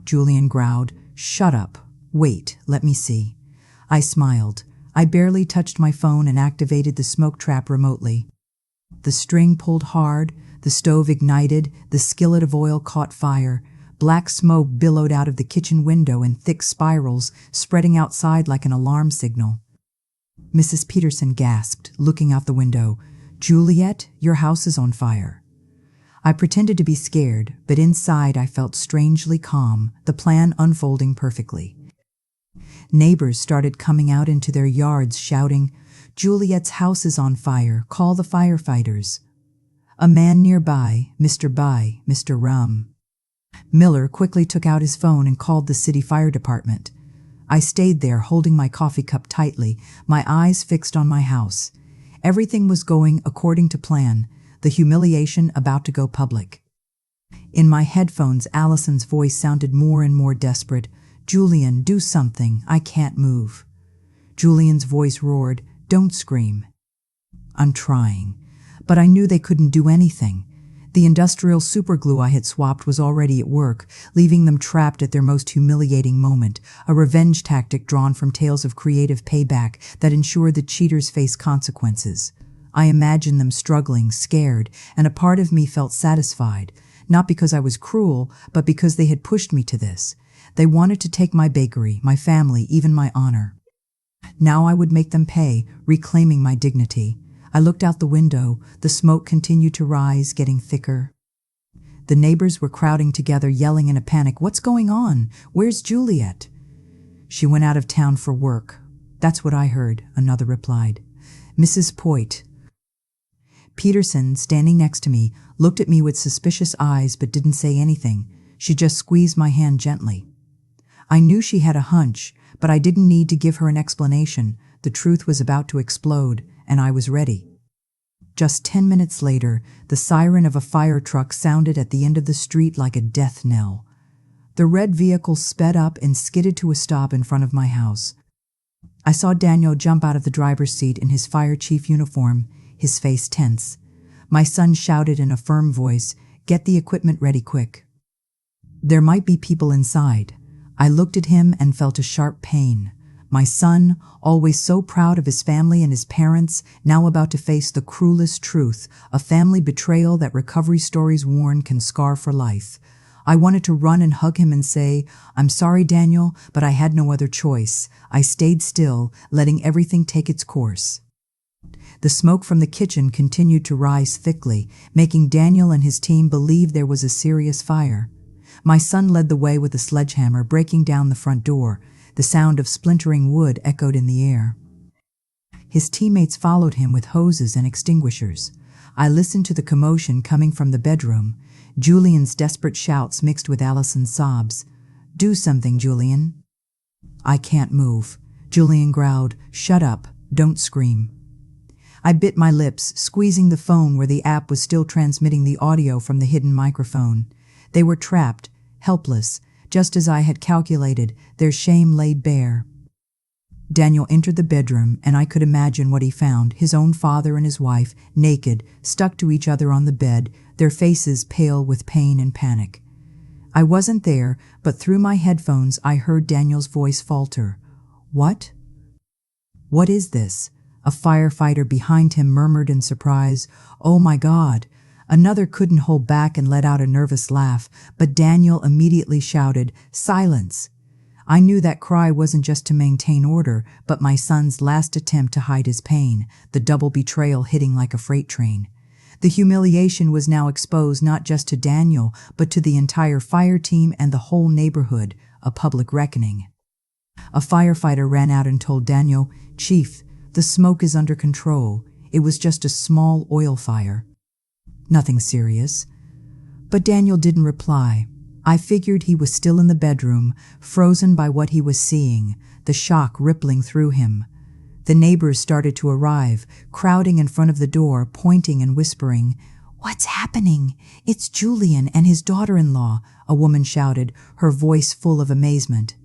Julian growled, "Shut up. Wait, let me see." I smiled. I barely touched my phone and activated the smoke trap remotely. The string pulled hard, the stove ignited, the skillet of oil caught fire. Black smoke billowed out of the kitchen window in thick spirals, spreading outside like an alarm signal. Mrs. Peterson gasped, looking out the window. "Juliet, your house is on fire." I pretended to be scared, but inside I felt strangely calm, the plan unfolding perfectly. Neighbors started coming out into their yards shouting, "Juliet's house is on fire, call the firefighters." A man nearby, Mr. Rum Miller, quickly took out his phone and called the city fire department. I stayed there holding my coffee cup tightly, my eyes fixed on my house. Everything was going according to plan, the humiliation about to go public. In my headphones, Allison's voice sounded more and more desperate. "Julian, do something. I can't move." Julian's voice roared, "Don't scream." "I'm trying." But I knew they couldn't do anything. The industrial superglue I had swapped was already at work, leaving them trapped at their most humiliating moment, a revenge tactic drawn from tales of creative payback that ensured the cheaters face consequences. I imagined them struggling, scared, and a part of me felt satisfied, not because I was cruel, but because they had pushed me to this. They wanted to take my bakery, my family, even my honor. Now I would make them pay, reclaiming my dignity. I looked out the window. The smoke continued to rise, getting thicker. The neighbors were crowding together, yelling in a panic, "What's going on? Where's Juliet?" "She went out of town for work." "That's what I heard," another replied. Mrs. Peterson, standing next to me, looked at me with suspicious eyes but didn't say anything. She just squeezed my hand gently. I knew she had a hunch, but I didn't need to give her an explanation. The truth was about to explode, and I was ready. Just 10 minutes later, the siren of a fire truck sounded at the end of the street like a death knell. The red vehicle sped up and skidded to a stop in front of my house. I saw Daniel jump out of the driver's seat in his fire chief uniform, his face tense. My son shouted in a firm voice, "Get the equipment ready quick." There might be people inside. I looked at him and felt a sharp pain. My son, always so proud of his family and his parents, now about to face the cruelest truth, a family betrayal that recovery stories warn can scar for life. I wanted to run and hug him and say, "I'm sorry, Daniel, but I had no other choice." I stayed still, letting everything take its course. The smoke from the kitchen continued to rise thickly, making Daniel and his team believe there was a serious fire. My son led the way with a sledgehammer, breaking down the front door. The sound of splintering wood echoed in the air. His teammates followed him with hoses and extinguishers. I listened to the commotion coming from the bedroom, Julian's desperate shouts mixed with Allison's sobs. "Do something, Julian." "I can't move." Julian growled, "Shut up, don't scream." I bit my lips, squeezing the phone where the app was still transmitting the audio from the hidden microphone. They were trapped, helpless, just as I had calculated, their shame laid bare. Daniel entered the bedroom, and I could imagine what he found, his own father and his wife, naked, stuck to each other on the bed, their faces pale with pain and panic. I wasn't there, but through my headphones I heard Daniel's voice falter. "What? What is this?" A firefighter behind him murmured in surprise. "Oh my God." Another couldn't hold back and let out a nervous laugh, but Daniel immediately shouted, "Silence!" I knew that cry wasn't just to maintain order, but my son's last attempt to hide his pain, the double betrayal hitting like a freight train. The humiliation was now exposed not just to Daniel, but to the entire fire team and the whole neighborhood, a public reckoning. A firefighter ran out and told Daniel, "Chief, the smoke is under control. It was just a small oil fire. Nothing serious." But Daniel didn't reply. I figured he was still in the bedroom, frozen by what he was seeing, the shock rippling through him. The neighbors started to arrive, crowding in front of the door, pointing and whispering. "What's happening? It's Julian and his daughter-in-law," a woman shouted, her voice full of amazement.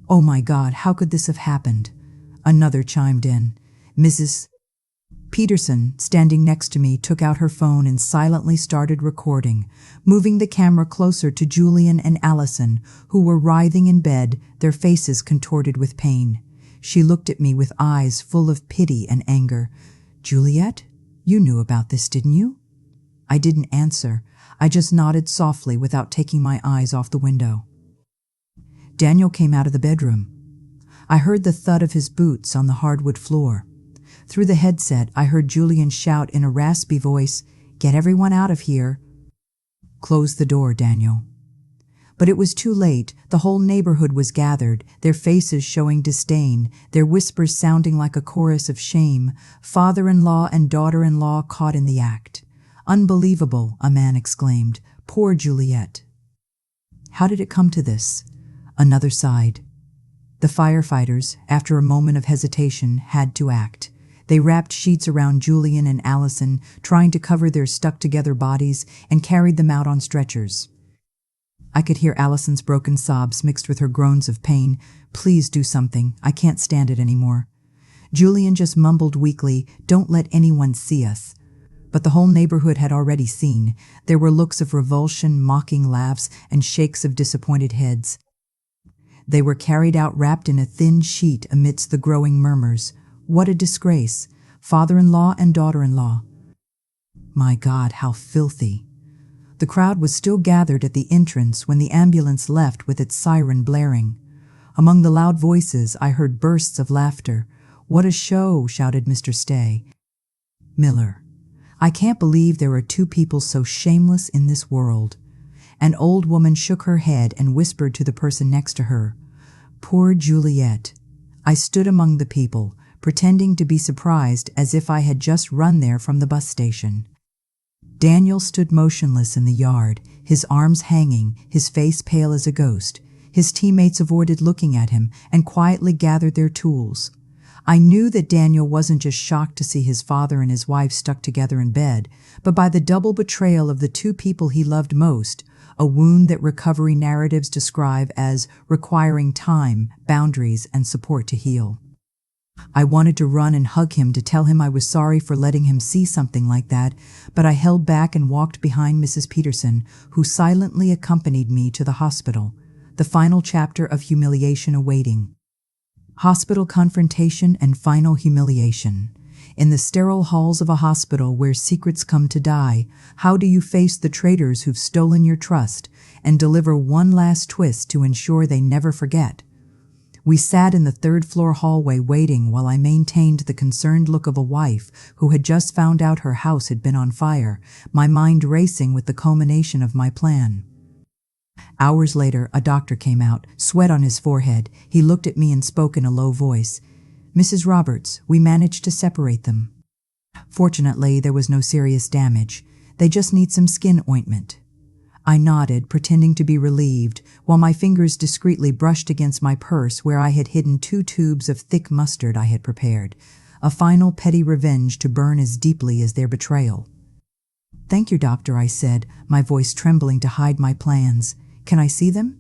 "Oh my God, how could this have happened?" Another chimed in. Mrs. Peterson, standing next to me, took out her phone and silently started recording, moving the camera closer to Julian and Allison, who were writhing in bed, their faces contorted with pain. She looked at me with eyes full of pity and anger. "Juliet, you knew about this, didn't you?" I didn't answer. I just nodded softly without taking my eyes off the window. Daniel came out of the bedroom. I heard the thud of his boots on the hardwood floor. Through the headset, I heard Julian shout in a raspy voice, "Get everyone out of here." "Close the door, Daniel." But it was too late. The whole neighborhood was gathered, their faces showing disdain, their whispers sounding like a chorus of shame, father-in-law and daughter-in-law caught in the act. "Unbelievable," a man exclaimed. "Poor Juliet." "How did it come to this?" Another sighed. The firefighters, after a moment of hesitation, had to act. They wrapped sheets around Julian and Allison, trying to cover their stuck-together bodies, and carried them out on stretchers. I could hear Allison's broken sobs mixed with her groans of pain. "Please do something. I can't stand it anymore." Julian just mumbled weakly, "Don't let anyone see us." But the whole neighborhood had already seen. There were looks of revulsion, mocking laughs, and shakes of disappointed heads. They were carried out wrapped in a thin sheet amidst the growing murmurs. What a disgrace! Father-in-law and daughter-in-law. My God, how filthy! The crowd was still gathered at the entrance when the ambulance left with its siren blaring. Among the loud voices, I heard bursts of laughter. "What a show!" shouted Mr. Stay. Miller. "I can't believe there are two people so shameless in this world." An old woman shook her head and whispered to the person next to her, "Poor Juliet." I stood among the people, pretending to be surprised as if I had just run there from the bus station. Daniel stood motionless in the yard, his arms hanging, his face pale as a ghost. His teammates avoided looking at him and quietly gathered their tools. I knew that Daniel wasn't just shocked to see his father and his wife stuck together in bed, but by the double betrayal of the two people he loved most, a wound that recovery narratives describe as requiring time, boundaries, and support to heal. I wanted to run and hug him to tell him I was sorry for letting him see something like that, but I held back and walked behind Mrs. Peterson, who silently accompanied me to the hospital, the final chapter of humiliation awaiting. Hospital confrontation and final humiliation. In the sterile halls of a hospital where secrets come to die, how do you face the traitors who've stolen your trust and deliver one last twist to ensure they never forget? We sat in the third-floor hallway waiting while I maintained the concerned look of a wife who had just found out her house had been on fire, my mind racing with the culmination of my plan. Hours later, a doctor came out, sweat on his forehead. He looked at me and spoke in a low voice. "Mrs. Roberts, we managed to separate them. Fortunately, there was no serious damage. They just need some skin ointment." I nodded, pretending to be relieved, while my fingers discreetly brushed against my purse where I had hidden 2 tubes of thick mustard I had prepared, a final petty revenge to burn as deeply as their betrayal. "Thank you, doctor," I said, my voice trembling to hide my plans. "Can I see them?"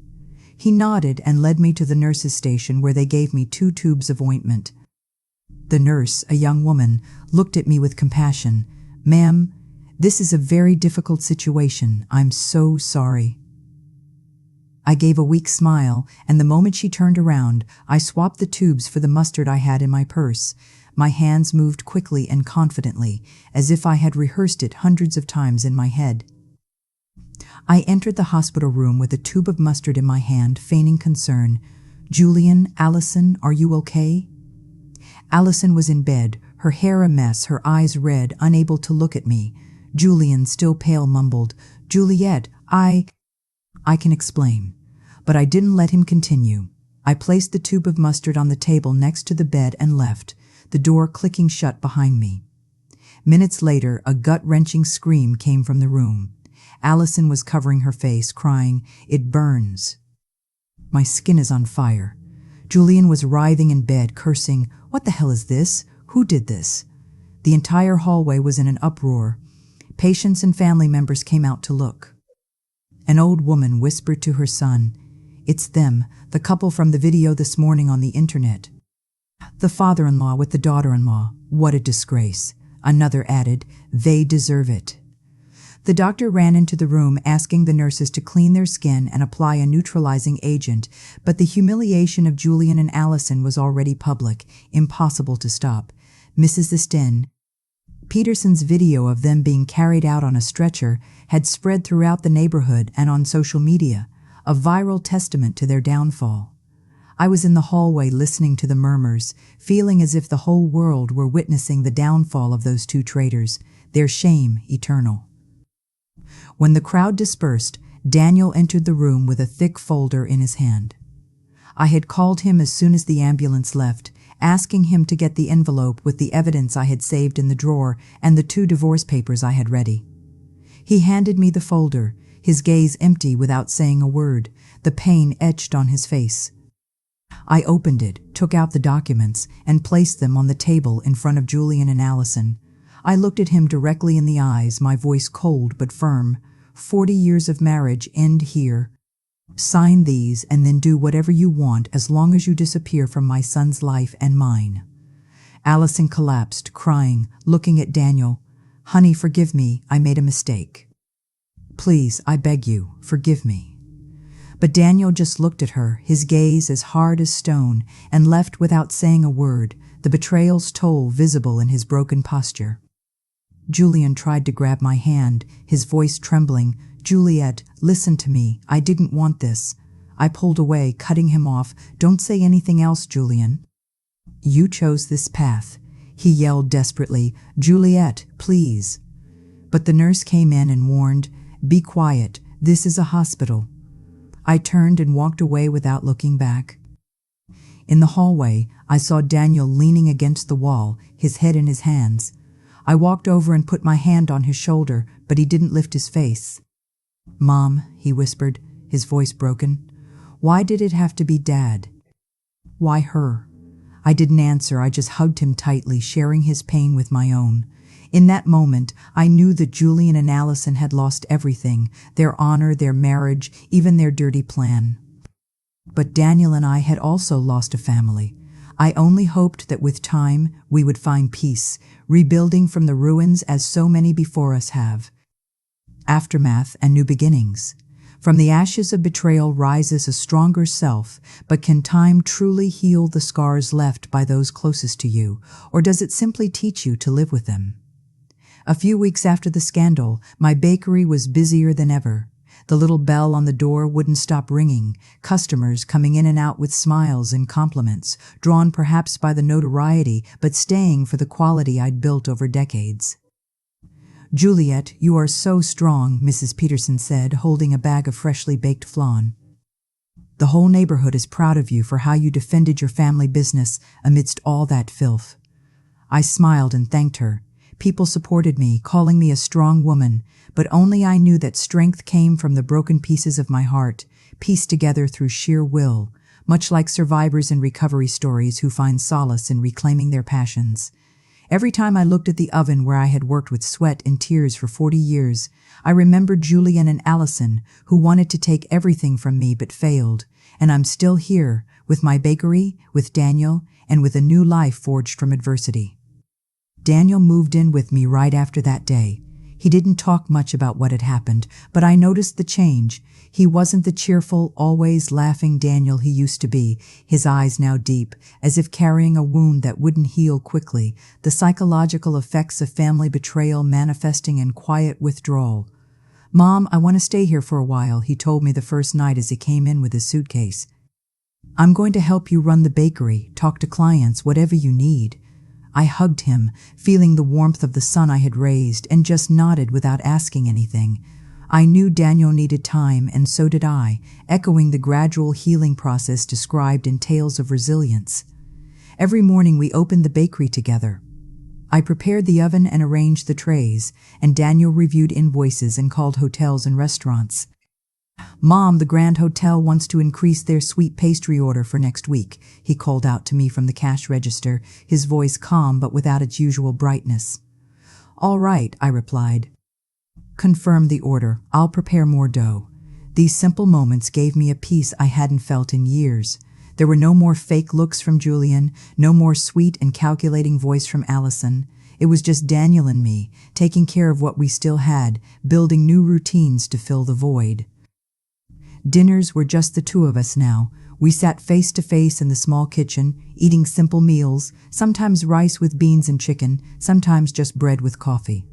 He nodded and led me to the nurse's station where they gave me 2 tubes of ointment. The nurse, a young woman, looked at me with compassion. "Ma'am, this is a very difficult situation. I'm so sorry." I gave a weak smile, and the moment she turned around, I swapped the tubes for the mustard I had in my purse. My hands moved quickly and confidently, as if I had rehearsed it hundreds of times in my head. I entered the hospital room with a tube of mustard in my hand, feigning concern. "Julian, Allison, are you okay?" Allison was in bed, her hair a mess, her eyes red, unable to look at me. Julian, still pale, mumbled, "Juliet, I can explain." But I didn't let him continue. I placed the tube of mustard on the table next to the bed and left, the door clicking shut behind me. Minutes later, a gut-wrenching scream came from the room. Allison was covering her face, crying, "It burns. My skin is on fire." Julian was writhing in bed, cursing, "What the hell is this? Who did this?" The entire hallway was in an uproar. Patients and family members came out to look. An old woman whispered to her son, "It's them, the couple from the video this morning on the internet. The father-in-law with the daughter-in-law. What a disgrace." Another added, "They deserve it." The doctor ran into the room asking the nurses to clean their skin and apply a neutralizing agent, but the humiliation of Julian and Allison was already public, impossible to stop. Mrs. Peterson's video of them being carried out on a stretcher had spread throughout the neighborhood and on social media, a viral testament to their downfall. I was in the hallway listening to the murmurs, feeling as if the whole world were witnessing the downfall of those 2 traitors, their shame eternal. When the crowd dispersed, Daniel entered the room with a thick folder in his hand. I had called him as soon as the ambulance left, asking him to get the envelope with the evidence I had saved in the drawer and the 2 divorce papers I had ready. He handed me the folder, his gaze empty without saying a word, the pain etched on his face. I opened it, took out the documents, and placed them on the table in front of Julian and Allison. I looked at him directly in the eyes, my voice cold but firm. 40 years of marriage end here. Sign these and then do whatever you want as long as you disappear from my son's life and mine. Allison collapsed, crying, looking at Daniel. "Honey, forgive me, I made a mistake. Please, I beg you, forgive me." But Daniel just looked at her, his gaze as hard as stone, and left without saying a word, the betrayal's toll visible in his broken posture. Julian tried to grab my hand, his voice trembling. "Juliet, listen to me. I didn't want this." I pulled away, cutting him off. "Don't say anything else, Julian." "You chose this path," he yelled desperately. "Juliet, please." But the nurse came in and warned, "Be quiet. This is a hospital." I turned and walked away without looking back. In the hallway, I saw Daniel leaning against the wall, his head in his hands. I walked over and put my hand on his shoulder, but he didn't lift his face. "Mom," he whispered, his voice broken, "why did it have to be Dad? Why her?" I didn't answer, I just hugged him tightly, sharing his pain with my own. In that moment, I knew that Julian and Allison had lost everything, their honor, their marriage, even their dirty plan. But Daniel and I had also lost a family. I only hoped that with time, we would find peace, rebuilding from the ruins as so many before us have. Aftermath and new beginnings. From the ashes of betrayal rises a stronger self, but can time truly heal the scars left by those closest to you, or does it simply teach you to live with them? A few weeks after the scandal, my bakery was busier than ever. The little bell on the door wouldn't stop ringing, customers coming in and out with smiles and compliments, drawn perhaps by the notoriety, but staying for the quality I'd built over decades. "Juliet, you are so strong," Mrs. Peterson said, holding a bag of freshly baked flan. "The whole neighborhood is proud of you for how you defended your family business amidst all that filth." I smiled and thanked her. People supported me, calling me a strong woman, but only I knew that strength came from the broken pieces of my heart, pieced together through sheer will, much like survivors in recovery stories who find solace in reclaiming their passions. Every time I looked at the oven where I had worked with sweat and tears for 40 years, I remembered Julian and Allison, who wanted to take everything from me but failed, and I'm still here, with my bakery, with Daniel, and with a new life forged from adversity. Daniel moved in with me right after that day. He didn't talk much about what had happened, but I noticed the change. He wasn't the cheerful, always laughing Daniel he used to be, his eyes now deep, as if carrying a wound that wouldn't heal quickly, the psychological effects of family betrayal manifesting in quiet withdrawal. "Mom, I want to stay here for a while," he told me the first night as he came in with his suitcase. "I'm going to help you run the bakery, talk to clients, whatever you need." I hugged him, feeling the warmth of the son I had raised, and just nodded without asking anything. I knew Daniel needed time, and so did I, echoing the gradual healing process described in Tales of Resilience. Every morning we opened the bakery together. I prepared the oven and arranged the trays, and Daniel reviewed invoices and called hotels and restaurants. "Mom, the Grand Hotel wants to increase their sweet pastry order for next week," he called out to me from the cash register, his voice calm but without its usual brightness. "All right," I replied. "Confirm the order. I'll prepare more dough." These simple moments gave me a peace I hadn't felt in years. There were no more fake looks from Julian, no more sweet and calculating voice from Allison. It was just Daniel and me, taking care of what we still had, building new routines to fill the void. Dinners were just the two of us now. We sat face to face in the small kitchen, eating simple meals, sometimes rice with beans and chicken, sometimes just bread with coffee.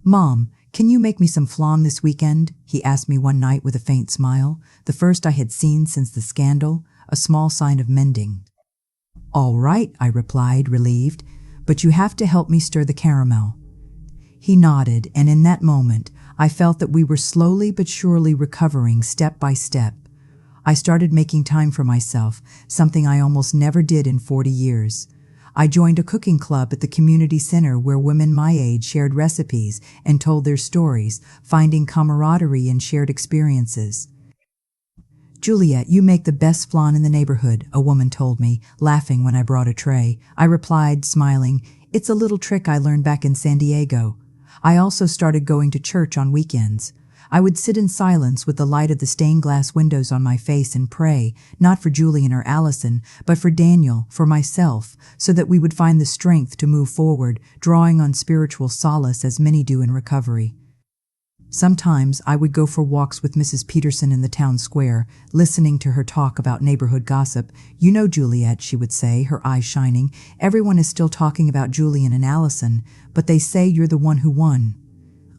"Mom, can you make me some flan this weekend?" he asked me one night with a faint smile, the first I had seen since the scandal, a small sign of mending. "All right," I replied, relieved, "but you have to help me stir the caramel." He nodded, and in that moment, I felt that we were slowly but surely recovering step by step. I started making time for myself, something I almost never did in 40 years. I joined a cooking club at the community center where women my age shared recipes and told their stories, finding camaraderie in shared experiences. "Juliet, you make the best flan in the neighborhood," a woman told me, laughing when I brought a tray. I replied, smiling, "It's a little trick I learned back in San Diego." I also started going to church on weekends. I would sit in silence with the light of the stained glass windows on my face and pray, not for Julian or Allison, but for Daniel, for myself, so that we would find the strength to move forward, drawing on spiritual solace as many do in recovery. Sometimes I would go for walks with Mrs. Peterson in the town square, listening to her talk about neighborhood gossip. "You know, Juliet," she would say, her eyes shining, "everyone is still talking about Julian and Allison, but they say you're the one who won."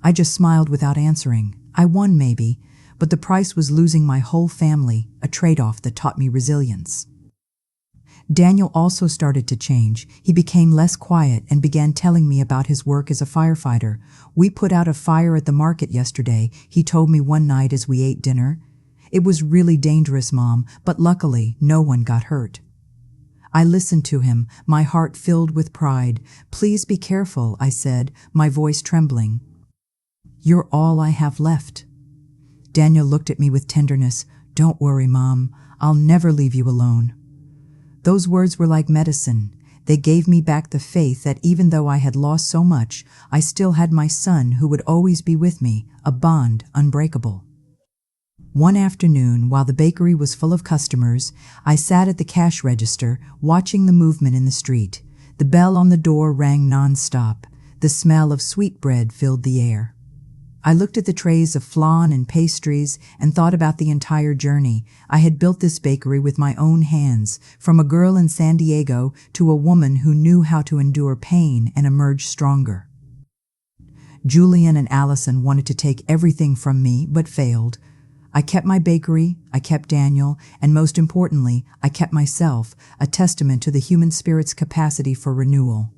I just smiled without answering. I won, maybe, but the price was losing my whole family, a trade-off that taught me resilience. Daniel also started to change. He became less quiet and began telling me about his work as a firefighter. "We put out a fire at the market yesterday," he told me one night as we ate dinner. "It was really dangerous, Mom, but luckily no one got hurt." I listened to him, my heart filled with pride. "Please be careful," I said, my voice trembling. "You're all I have left." Daniel looked at me with tenderness. "Don't worry, Mom. I'll never leave you alone." Those words were like medicine. They gave me back the faith that even though I had lost so much, I still had my son who would always be with me, a bond unbreakable. One afternoon, while the bakery was full of customers, I sat at the cash register, watching the movement in the street. The bell on the door rang non-stop. The smell of sweetbread filled the air. I looked at the trays of flan and pastries and thought about the entire journey. I had built this bakery with my own hands, from a girl in San Diego to a woman who knew how to endure pain and emerge stronger. Julian and Allison wanted to take everything from me, but failed. I kept my bakery, I kept Daniel, and most importantly, I kept myself, a testament to the human spirit's capacity for renewal.